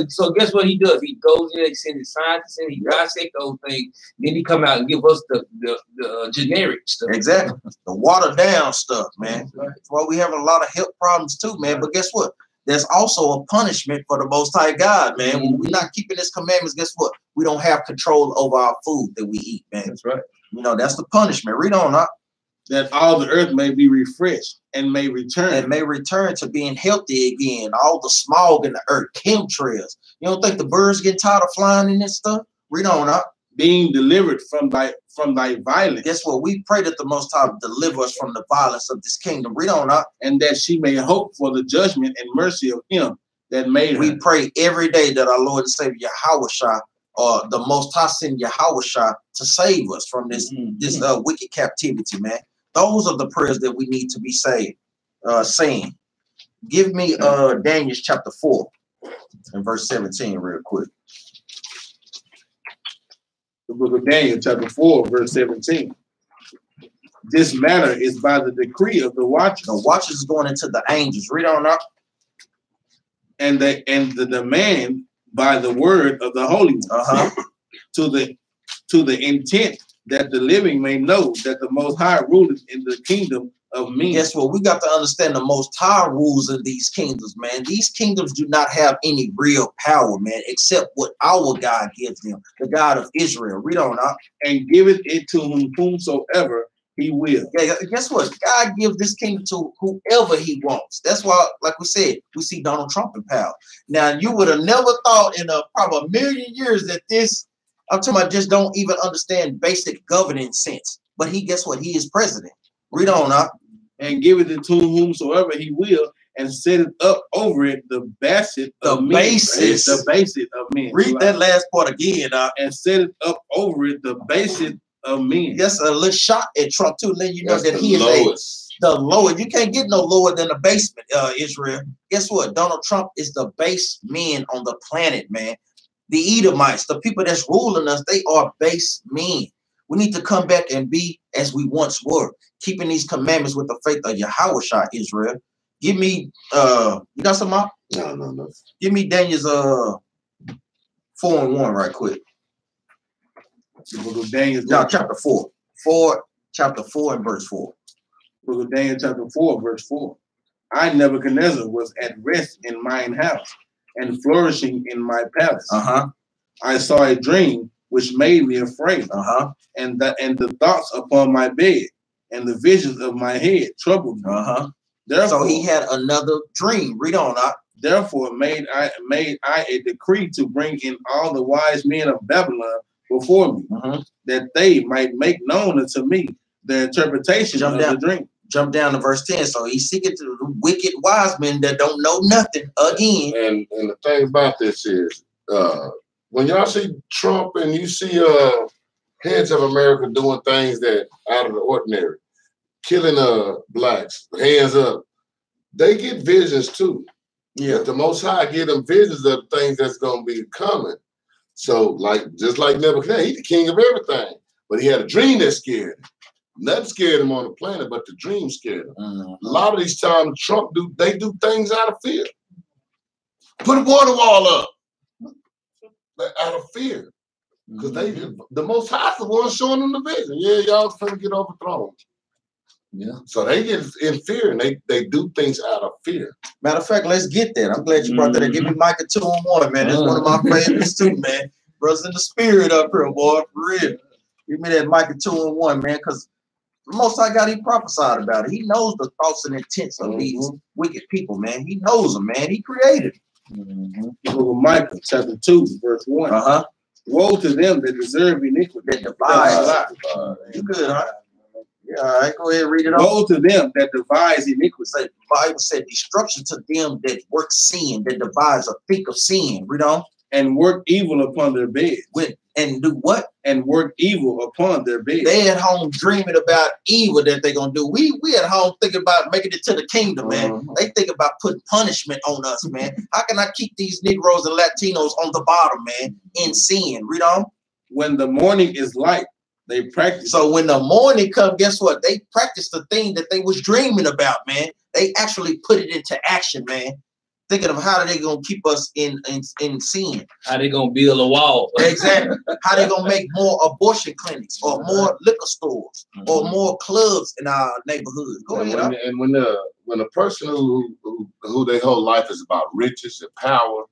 B: so guess what he does? He goes in, he sends his scientists in, he dissects those things, then he come out and give us the generic stuff.
A: Exactly. The watered down stuff, man. That's why we have a lot of health problems too, man. But guess what? There's also a punishment for the Most High God, man. When we're not keeping His commandments, guess what? We don't have control over our food that we eat, man.
B: That's right.
A: You know, that's the punishment. Read on up.
D: That all the earth may be refreshed and may return.
A: And may return to being healthy again. All the smog in the earth, chemtrails. You don't think the birds get tired of flying in this stuff? Read on up.
D: Being delivered from thy violence.
A: Guess what? We pray that the Most High deliver us from the violence of this kingdom. Read on up.
D: And that she may hope for the judgment and mercy of Him that made her.
A: We pray every day that our Lord and Savior Yahushua, or the Most High send Yahushua to save us from this wicked captivity, man. Those are the prayers that we need to be saying. Give me Daniel chapter 4 and verse 17 real quick.
D: The book of Daniel chapter 4 verse 17. This matter is by the decree of the watchers.
A: The watchers is going into the angels. Read on up.
D: And the demand by the word of the Holy One. To the intent that the living may know that the Most High ruleth in the kingdom of men.
A: Guess what? We got to understand the Most High rules in these kingdoms, man. These kingdoms do not have any real power, man, except what our God gives them, the God of Israel. Read on up.
D: And giveth it to whomsoever he will.
A: Yeah, guess what? God gives this kingdom to whoever he wants. That's why, like we said, we see Donald Trump in power. Now, you would have never thought in probably a million years that this, I'm talking about, just don't even understand basic governing sense. But guess what? He is president. Read on up.
D: And giveth it to whomsoever he will, and set it up over it the basis of men. The basis of men.
A: Read that last part again.
D: And set it up over it the basis of men.
A: That's a little shot at Trump too, letting you know
C: That's
A: that he is the lowest. You can't get no lower than the basement, Israel. Guess what? Donald Trump is the base men on the planet, man. The Edomites, the people that's ruling us, they are base men. We need to come back and be as we once were, keeping these commandments with the faith of Yahushua, Israel. Give me, you got some more?
C: No.
A: Give me Daniel's 4:1 right quick.
D: Book of Daniel,
A: chapter 4. Chapter 4 and verse 4.
D: Book of Daniel, chapter 4, verse 4. I, Nebuchadnezzar, was at rest in mine house and flourishing in my palace. I saw a dream which made me afraid, and the thoughts upon my bed and the visions of my head troubled me. Therefore,
A: so he had another dream. Read on.
D: Therefore made I a decree to bring in all the wise men of Babylon before me, that they might make known unto me the interpretation of the dream.
A: Jump down to verse 10. So he's seeking to the wicked wise men that don't know nothing again.
C: And the thing about this is, when y'all see Trump and you see heads of America doing things that out of the ordinary, killing blacks, hands up, they get visions too.
A: Yeah.
C: But the Most High give them visions of things that's going to be coming. So, just like Nebuchadnezzar, he's the king of everything. But he had a dream that scared him. Nothing scared him on the planet, but the dream scared him. A lot of these times, Trump do things out of fear. Put a water wall up. Out of fear. Because the Most High is the one showing them the vision. Yeah, y'all finna get overthrown. Yeah. So they get in fear and they do things out of fear.
A: Matter of fact, let's get that. I'm glad you brought that. Give me Micah 2:1, man. That's one of my favorites too, man. Brothers in the spirit up here, boy, for real. Give me that Micah 2:1, man, because the Most High God, he prophesied about it. He knows the thoughts and intents of these wicked people, man. He knows them, man. He created them.
D: Book of Micah, chapter 2, verse 1. Woe to them that deserve iniquity.
A: That devise. You good, huh? Yeah, all right, go ahead and read it.
D: Woe to them that devise iniquity.
A: The Bible said destruction to them that work sin, that devise or think of sin. Read on.
D: And work evil upon their beds.
A: And do what?
D: And work evil upon their beds.
A: They at home dreaming about evil that they're gonna do. We at home thinking about making it to the kingdom, man. They think about putting punishment on us, man. How can I keep these Negroes and Latinos on the bottom, man, in sin? Read on.
D: When the morning is light, they practice.
A: So when the morning comes, guess what? They practice the thing that they was dreaming about, man. They actually put it into action, man. Thinking of how they gonna keep us in sin.
B: How they gonna build a wall.
A: Exactly. How they gonna make more abortion clinics or more liquor stores or more clubs in our neighborhoods. Go ahead.
C: And when a person who their whole life is about riches and power,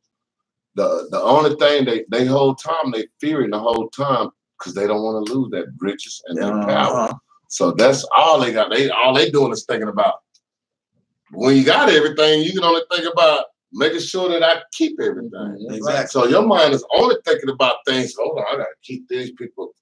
C: the only thing they whole time they fearing the whole time because they don't want to lose that riches and that power. So that's all they got. All they doing is thinking about. When you got everything, you can only think about making sure that I keep everything.
A: Exactly.
C: So your mind is only thinking about things. Hold on, I gotta keep these people.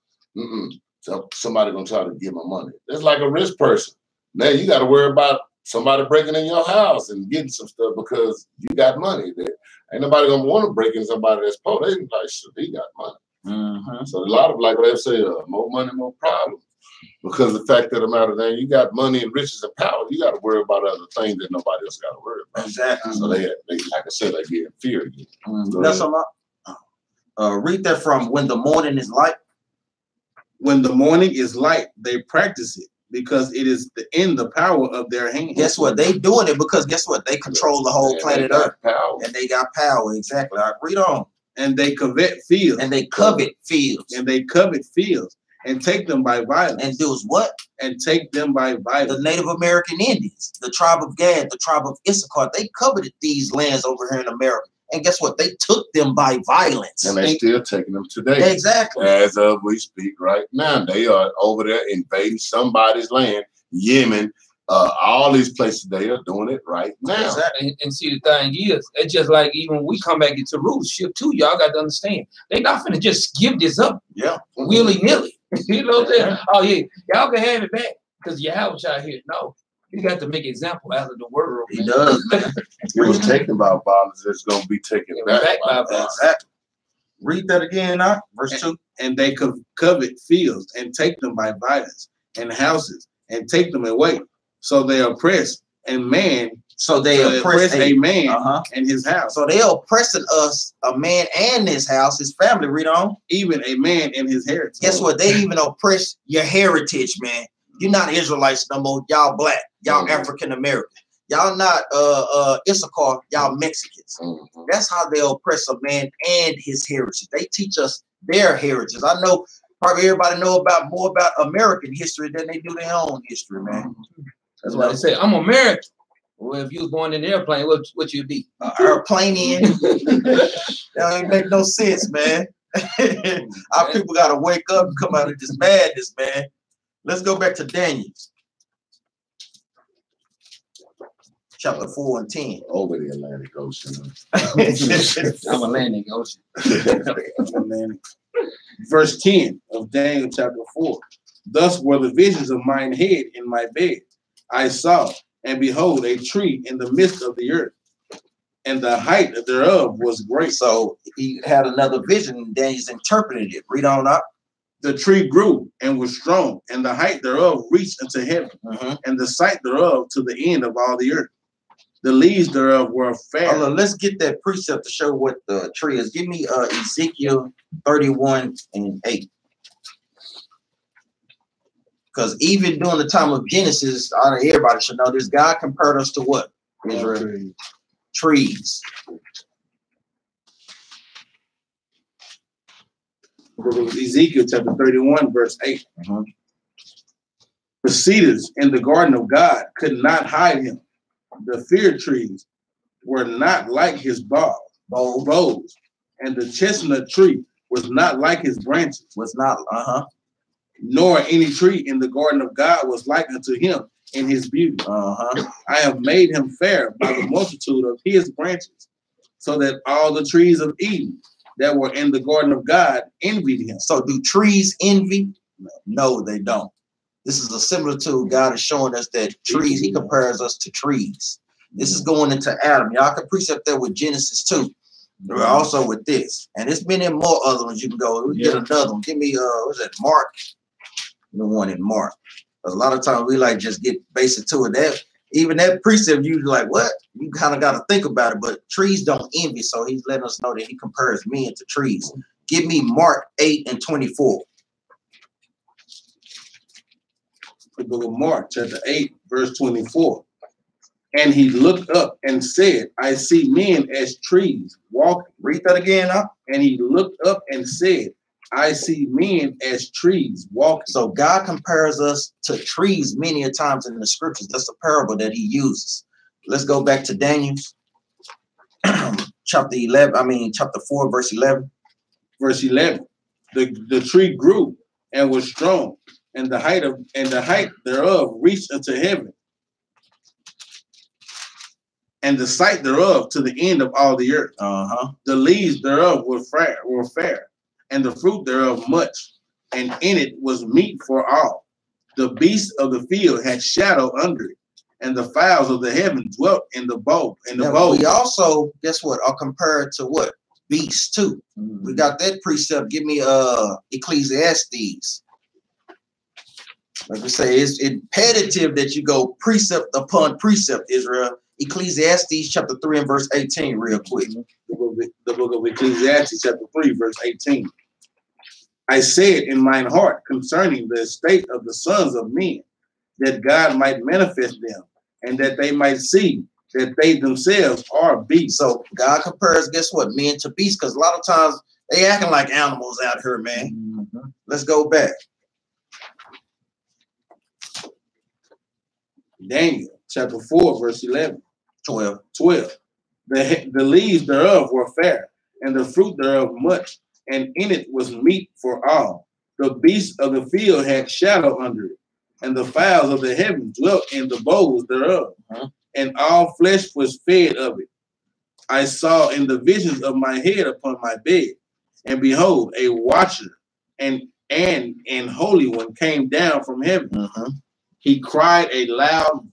C: So somebody gonna try to get my money. It's like a rich person. Now you got to worry about somebody breaking in your house and getting some stuff because you got money there. Ain't nobody gonna want to break in somebody that's poor. They be like, shit, he got money. So a lot of, like what they say, more money, more problems. Because the fact of the matter, then you got money and riches and power, you got to worry about other things that nobody else got to worry about.
A: Exactly.
C: So they like I said, they get in fear again.
A: That's a lot. Read that from When the Morning is Light.
D: When the morning is light, they practice it because it is in the power of their hands.
A: Guess what? They doing it because guess what? They control the whole planet Earth.
C: Power.
A: And they got power. Exactly. All right, read on.
D: And they covet fields.
A: And they covet fields.
D: And they covet fields. And take them by violence.
A: And do what?
D: and take them by violence.
A: The Native American Indians, the tribe of Gad, the tribe of Issachar, they coveted these lands over here in America. And guess what? They took them by violence.
C: And they're still taking them today.
A: Exactly.
C: As of we speak right now, they are over there invading somebody's land, Yemen, all these places, they are doing it right now.
B: Exactly. And see, the thing is, it's just like even when we come back into rulership too, y'all got to understand, they not finna just give this up willy-nilly. You know what I'm saying? Oh, yeah, y'all can have it back because you have out here. No, you got to make an example out of the world.
A: He does, man.
C: It was taken by violence. It's going to be taken back by violence.
A: Exactly. Read that again now, verse 2.
D: And they covet fields and take them by violence, and houses and take them away. So they oppress a man.
A: So they oppress
D: a man and his house.
A: So they oppressing us, a man and his house, his family. Read on.
D: Even a man and his heritage.
A: Guess what? They even oppress your heritage, man. You're not Israelites no more. Y'all black. Y'all African American. Y'all not Issachar. Y'all Mexicans. That's how they oppress a man and his heritage. They teach us their heritage. I know probably everybody know more about American history than they do their own history, man.
B: That's why they say I'm American. Well, if you was born in an airplane, what you'd be?
A: Airplane in. That ain't make no sense, man. Our people got to wake up and come out of this madness, man. Let's go back to Daniel. Chapter 4 and 10.
C: Over the Atlantic Ocean.
B: I'm Atlantic Ocean.
D: Atlantic. Verse 10 of Daniel chapter 4. Thus were the visions of mine head in my bed. I saw, and behold, a tree in the midst of the earth, and the height thereof was great.
A: So he had another vision, and Daniel's interpreted it. Read on up.
D: The tree grew and was strong, and the height thereof reached unto heaven, and the sight thereof to the end of all the earth. The leaves thereof were fair.
A: Hold on, let's get that precept to show what the tree is. Give me Ezekiel 31 and 8. Because even during the time of Genesis, everybody should know this. God compared us to what? Israel. Trees.
D: Ezekiel chapter 31, verse 8. The cedars in the garden of God could not hide him. The fir trees were not like his boughs, and the chestnut tree was not like his branches.
A: Was not,
D: Nor any tree in the garden of God was like unto him in his beauty. I have made him fair by the multitude of his branches, so that all the trees of Eden that were in the garden of God envied him.
A: So do trees envy? No, they don't. This is a similitude. God is showing us that trees, he compares us to trees. This is going into Adam. Y'all can precept that with Genesis 2. Also with this. And it's been in more other ones. You can go, we get another one. Give me, what's that, Mark? The one in Mark. Because a lot of times we like just get basic to it. That even that precept, you like, what? You kind of got to think about it. But trees don't envy. So he's letting us know that he compares men to trees. Give me Mark 8 and 24.
D: The book of Mark, chapter 8, verse 24. And he looked up and said, I see men as trees walking.
A: Read that again, huh?
D: And he looked up and said, I see men as trees walking.
A: So God compares us to trees many a times in the scriptures. That's a parable that he uses. Let's go back to Daniel, chapter 4, verse 11.
D: Verse 11. The tree grew and was strong, and the height thereof reached unto heaven, and the sight thereof to the end of all the earth. The leaves thereof were fair, and the fruit thereof much, and in it was meat for all. The beasts of the field had shadow under it, and the fowls of the heaven dwelt in the bow.
A: We also, guess what, are compared to what? Beasts too. We got that precept. Give me Ecclesiastes. Like we say, it's imperative that you go precept upon precept, Israel. Ecclesiastes chapter 3 and verse 18, real quick.
D: The book of Ecclesiastes chapter 3, verse 18. I said in mine heart concerning the estate of the sons of men, that God might manifest them, and that they might see that they themselves are beasts.
A: So God compares, guess what, men to beasts, because a lot of times they acting like animals out here, man. Let's go back.
D: Daniel chapter 4, verse 11.
A: 12.
D: 12. The leaves thereof were fair, and the fruit thereof much, and in it was meat for all. The beasts of the field had shadow under it, and the fowls of the heaven dwelt in the boughs thereof, and all flesh was fed of it. I saw in the visions of my head upon my bed, and behold, a watcher and holy one came down from heaven. He cried aloud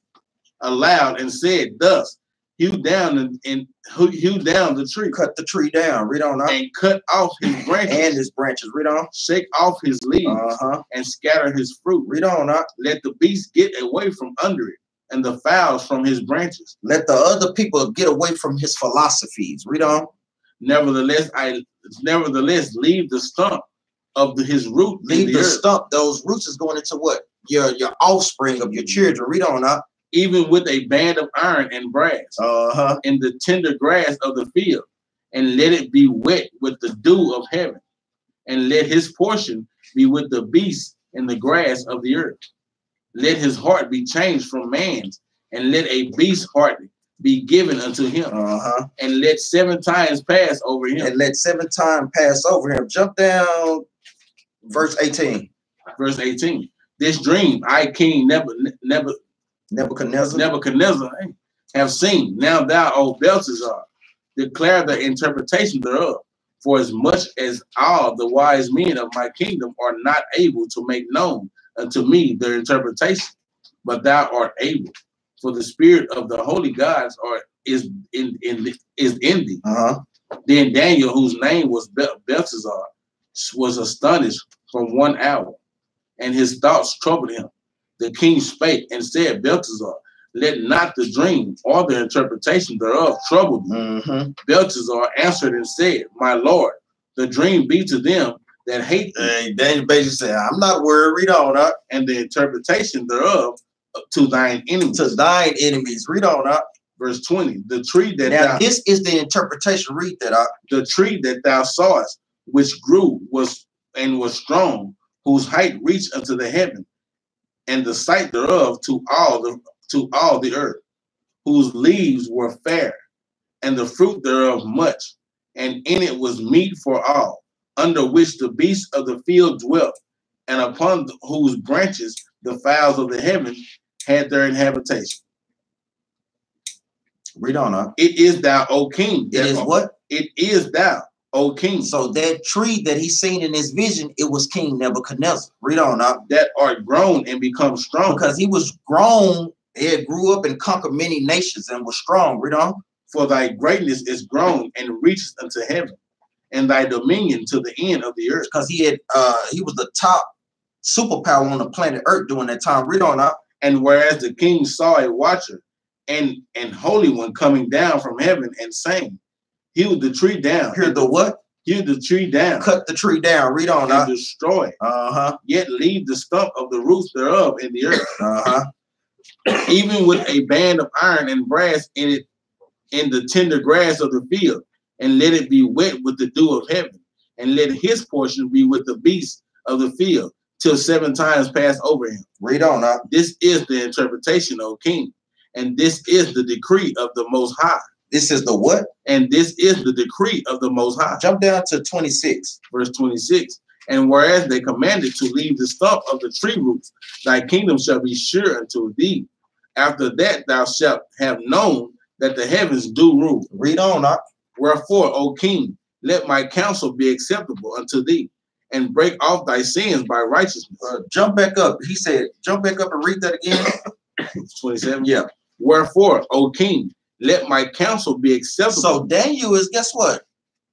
D: and said, thus, hew down the tree.
A: Cut the tree down. Read on.
D: And cut off his branches.
A: And his branches. Read on.
D: Shake off his leaves. And scatter his fruit.
A: Read on.
D: Let the beasts get away from under it, and the fowls from his branches.
A: Let the other people get away from his philosophies. Read on.
D: Nevertheless, leave the stump of his root.
A: Leave the stump. Those roots is going into what? Your offspring of your children. Read on.
D: Even with a band of iron and brass, in the tender grass of the field, and let it be wet with the dew of heaven, and let his portion be with the beasts in the grass of the earth. Let his heart be changed from man's, and let a beast's heart be given unto him, and let 7 times pass over him.
A: And let 7 times pass over him. Jump down, verse 18.
D: Verse 18. This dream I, King Nebuchadnezzar have seen. Now thou, O Belshazzar, declare the interpretation thereof. For as much as all the wise men of my kingdom are not able to make known unto me their interpretation, but thou art able. For the spirit of the holy gods is in thee. Then Daniel, whose name was Belshazzar, was astonished from 1 hour, and his thoughts troubled him. The king spake and said, Belshazzar, let not the dream or the interpretation thereof trouble you. Belshazzar answered and said, my lord, the dream be to them that hate thee.
A: Daniel basically said, I'm not worried. Read on.
D: And the interpretation thereof to thine enemies.
A: To thine enemies. Read on.
D: Verse 20. The tree that
A: now this is the interpretation. Read that.
D: The tree that thou sawest, which grew was strong, whose height reached unto the heaven, and the sight thereof to all the earth, whose leaves were fair, and the fruit thereof much, and in it was meat for all, under which the beasts of the field dwelt, and upon whose branches the fowls of the heaven had their inhabitation.
A: Read on.
D: It is thou, O king.
A: It is what?
D: It is thou, O king.
A: So that tree that he seen in his vision, it was King Nebuchadnezzar. Read on.
D: That art grown and become strong.
A: Because he was grown, he had grew up and conquered many nations and was strong. Read on.
D: For thy greatness is grown and reaches unto heaven, and thy dominion to the end of the earth.
A: Because he was the top superpower on the planet Earth during that time. Read on.
D: And whereas the king saw a watcher and holy one coming down from heaven and saying, hew the tree down.
A: Hear the what?
D: Hew the tree down.
A: Cut the tree down. Read on.
D: And destroy it. Yet leave the stump of the roots thereof in the earth. Even with a band of iron and brass in it, in the tender grass of the field, and let it be wet with the dew of heaven, and let his portion be with the beasts of the field, till 7 times pass over him.
A: Read on.
D: This is the interpretation, O king, and this is the decree of the Most High.
A: This is the what?
D: And this is the decree of the Most High.
A: Jump down to 26.
D: Verse 26. And whereas they commanded to leave the stump of the tree roots, thy kingdom shall be sure unto thee. After that thou shalt have known that the heavens do rule.
A: Read on.
D: Wherefore, O king, let my counsel be acceptable unto thee, and break off thy sins by righteousness.
A: Jump back up. He said, jump back up and read that again.
D: 27. Yeah. Wherefore, O king, let my counsel be acceptable.
A: So Daniel is, guess what?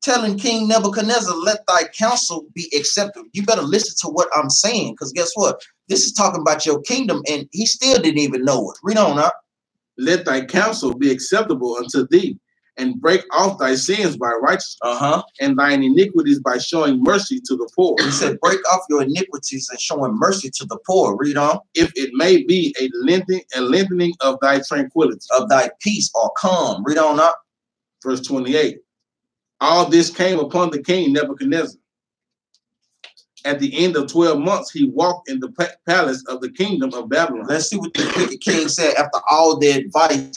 A: Telling King Nebuchadnezzar, let thy counsel be acceptable. You better listen to what I'm saying, because guess what? This is talking about your kingdom, and he still didn't even know it. Read on.
D: Let thy counsel be acceptable unto thee, and break off thy sins by righteousness, and thine iniquities by showing mercy to the poor.
A: He said, break off your iniquities and showing mercy to the poor. Read on.
D: If it may be a lengthening of thy tranquility.
A: Of thy peace or calm. Read on up.
D: Verse 28. All this came upon the king Nebuchadnezzar. At the end of 12 months, he walked in the palace of the kingdom of Babylon.
A: Let's see what the wicked king said after all the advice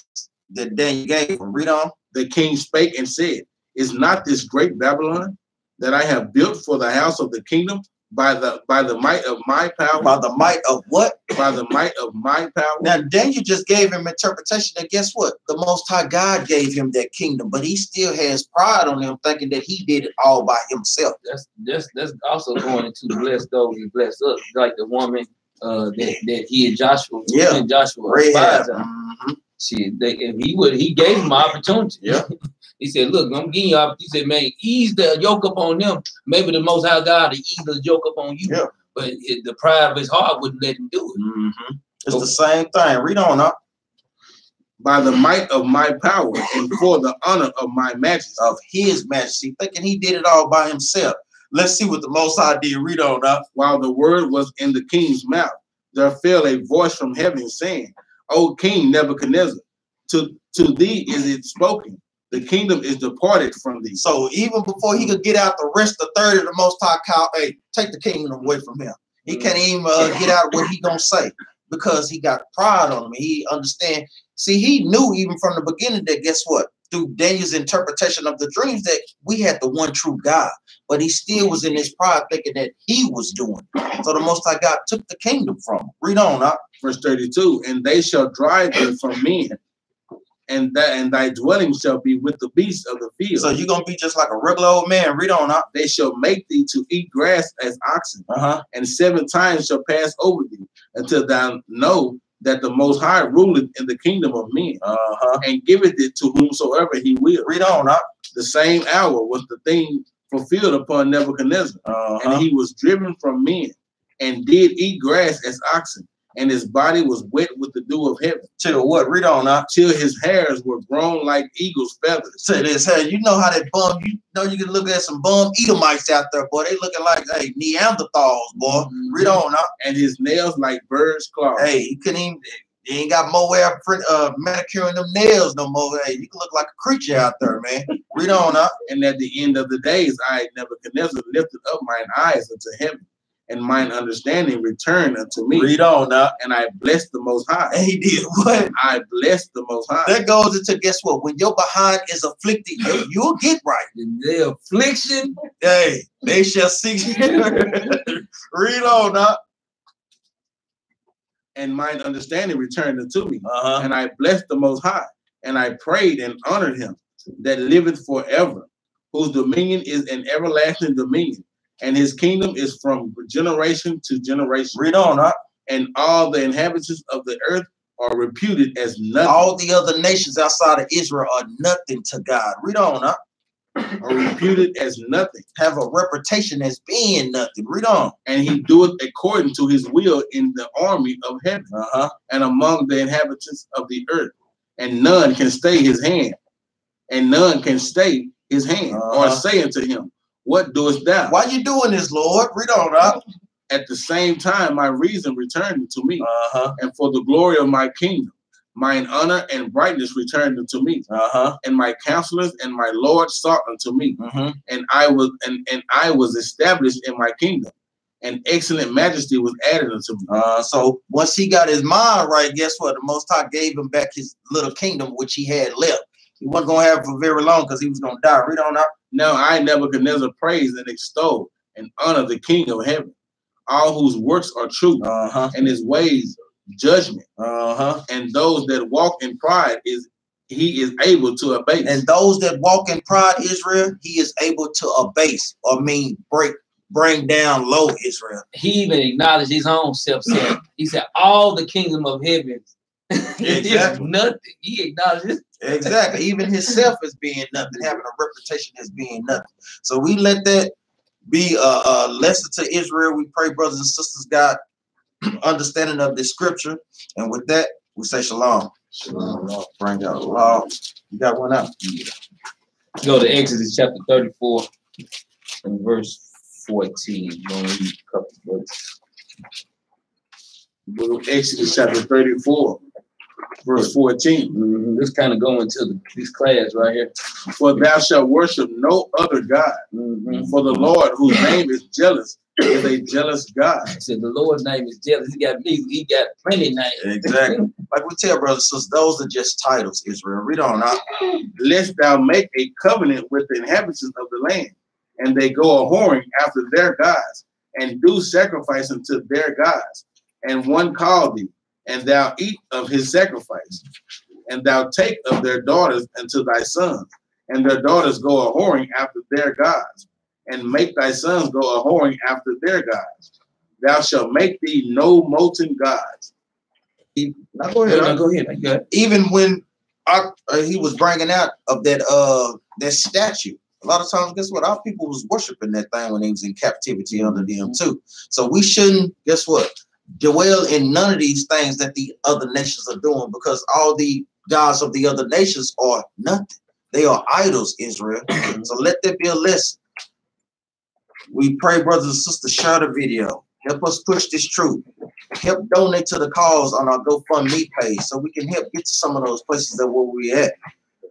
A: that Daniel gave him. Read on.
D: The king spake and said, is not this great Babylon that I have built for the house of the kingdom by the might of my power?
A: By the might of what?
D: By the might of my power.
A: Now, Daniel just gave him interpretation, and guess what? The Most High God gave him that kingdom, but he still has pride on him, thinking that he did it all by himself.
B: That's also going into the bless those and bless us, like the woman that he and Joshua, and Joshua spies on. He gave him opportunity.
A: Yeah.
B: He said, look, I'm giving you opportunity. He said, man, ease the yoke up on them. Maybe the Most High God will ease the yoke up on you.
A: Yeah.
B: But the pride of his heart wouldn't let him do it.
A: It's the same thing. Read on up.
D: By the might of my power and for the honor of my majesty.
A: Of his majesty, thinking he did it all by himself. Let's see what the Most High did. Read on up.
D: While the word was in the king's mouth, there fell a voice from heaven saying, O King Nebuchadnezzar, to thee is it spoken. The kingdom is departed from thee.
A: So even before he could get out the rest of 30 of the Most High called, hey, take the kingdom away from him. He can't even get out what he gonna say because he got pride on him. He understand. See, he knew even from the beginning that guess what? Through Daniel's interpretation of the dreams that we had the one true God, but he still was in his pride thinking that he was doing. So the Most High God took the kingdom from him. Read on up.
D: Verse 32, and they shall drive thee from men, and thy dwelling shall be with the beasts of the field.
A: So you're gonna be just like a regular old man. Read on up.
D: They shall make thee to eat grass as oxen, and 7 times shall pass over thee, until thou know that the Most High ruleth in the kingdom of men, and giveth it to whomsoever he will.
A: Read on up.
D: The same hour was the thing fulfilled upon Nebuchadnezzar, and he was driven from men, and did eat grass as oxen, and his body was wet with the dew of heaven.
A: Till what? Read on up.
D: Till his hairs were grown like eagle's feathers.
A: Till his hair. You know how that bum, you know you can look at some bum Edomites out there, boy. They looking like, hey, Neanderthals, boy. Read on up.
D: And his nails like birds' claws.
A: Hey, he couldn't even, he ain't got Moab manicuring them nails no more. Hey, you can look like a creature out there, man. Read on up.
D: And at the end of the days, I, Nebuchadnezzar, lifted up mine eyes unto heaven, and mine understanding returned unto me.
A: Read on now.
D: And I blessed the Most High.
A: And he did what?
D: I blessed the Most High.
A: That goes into, guess what? When your behind is afflicted, you'll get right.
B: The affliction.
A: Hey, they shall seek. Read on now.
D: And mine understanding returned unto me. And I blessed the Most High. And I prayed and honored him that liveth forever, whose dominion is an everlasting dominion, and his kingdom is from generation to generation.
A: Read on, huh?
D: And all the inhabitants of the earth are reputed as nothing.
A: All the other nations outside of Israel are nothing to God. Read on, huh?
D: Are reputed as nothing.
A: Have a reputation as being nothing. Read on.
D: And he doeth according to his will in the army of heaven, and among the inhabitants of the earth. And none can stay his hand. And none can stay his hand, or say unto him, what doest thou?
A: Why you doing this, Lord? Read on up.
D: At the same time, my reason returned to me, and for the glory of my kingdom, mine honor and brightness returned unto me, and my counselors and my Lord sought unto me, and I was established in my kingdom, and excellent majesty was added unto me.
A: So once he got his mind right, guess what? The Most High gave him back his little kingdom which he had left. He wasn't gonna have it for very long because he was gonna die. Read on up.
D: Now I, Nebuchadnezzar, praise and extol and honor the King of heaven, all whose works are true, and his ways judgment, and those that walk in pride he is able to abase.
A: And those that walk in pride, Israel, he is able to abase, or bring down low, Israel.
B: He even acknowledged his own self. He said, all the kingdom of heaven is nothing. He acknowledged it.
A: Exactly. Even himself as being nothing, having a reputation as being nothing. So we let that be a lesson to Israel. We pray, brothers and sisters, God, understanding of this scripture. And with that, we say shalom. Shalom. Bring out the law. You got one out?
B: Yeah. Go to Exodus chapter 34 and verse 14. You're going to read a couple of verses.
D: Go to Exodus chapter 34. Verse 14.
B: This kind of go into this class right here.
D: For thou shalt worship no other God. For the Lord, whose name is jealous, is a jealous God.
B: I said the Lord's name is jealous. He got plenty names.
A: Exactly. Like we tell brothers and sisters, those are just titles, Israel. Read on out.
D: Lest thou make a covenant with the inhabitants of the land, and they go a-whoring after their gods, and do sacrifice unto their gods. And one call thee, and thou eat of his sacrifice. And thou take of their daughters unto thy sons, and their daughters go a-whoring after their gods, and make thy sons go a-whoring after their gods. Thou shalt make thee no molten gods.
A: Now go ahead.
B: Go ahead.
A: Even when he was bringing out of that that statue, a lot of times, guess what? Our people was worshiping that thing when they was in captivity under them too. So we shouldn't, guess what, dwell in none of these things that the other nations are doing, because all the gods of the other nations are nothing. They are idols, Israel. So let that be a lesson. We pray, brothers and sisters, share the video. Help us push this truth. Help donate to the cause on our GoFundMe page so we can help get to some of those places that where we at.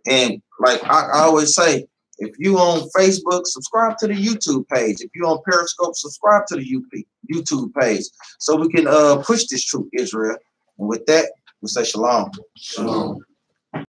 A: And like I always say, if you on Facebook, subscribe to the YouTube page. If you on Periscope, subscribe to the YouTube page so we can push this truth, Israel. And with that, we say shalom.
C: Shalom.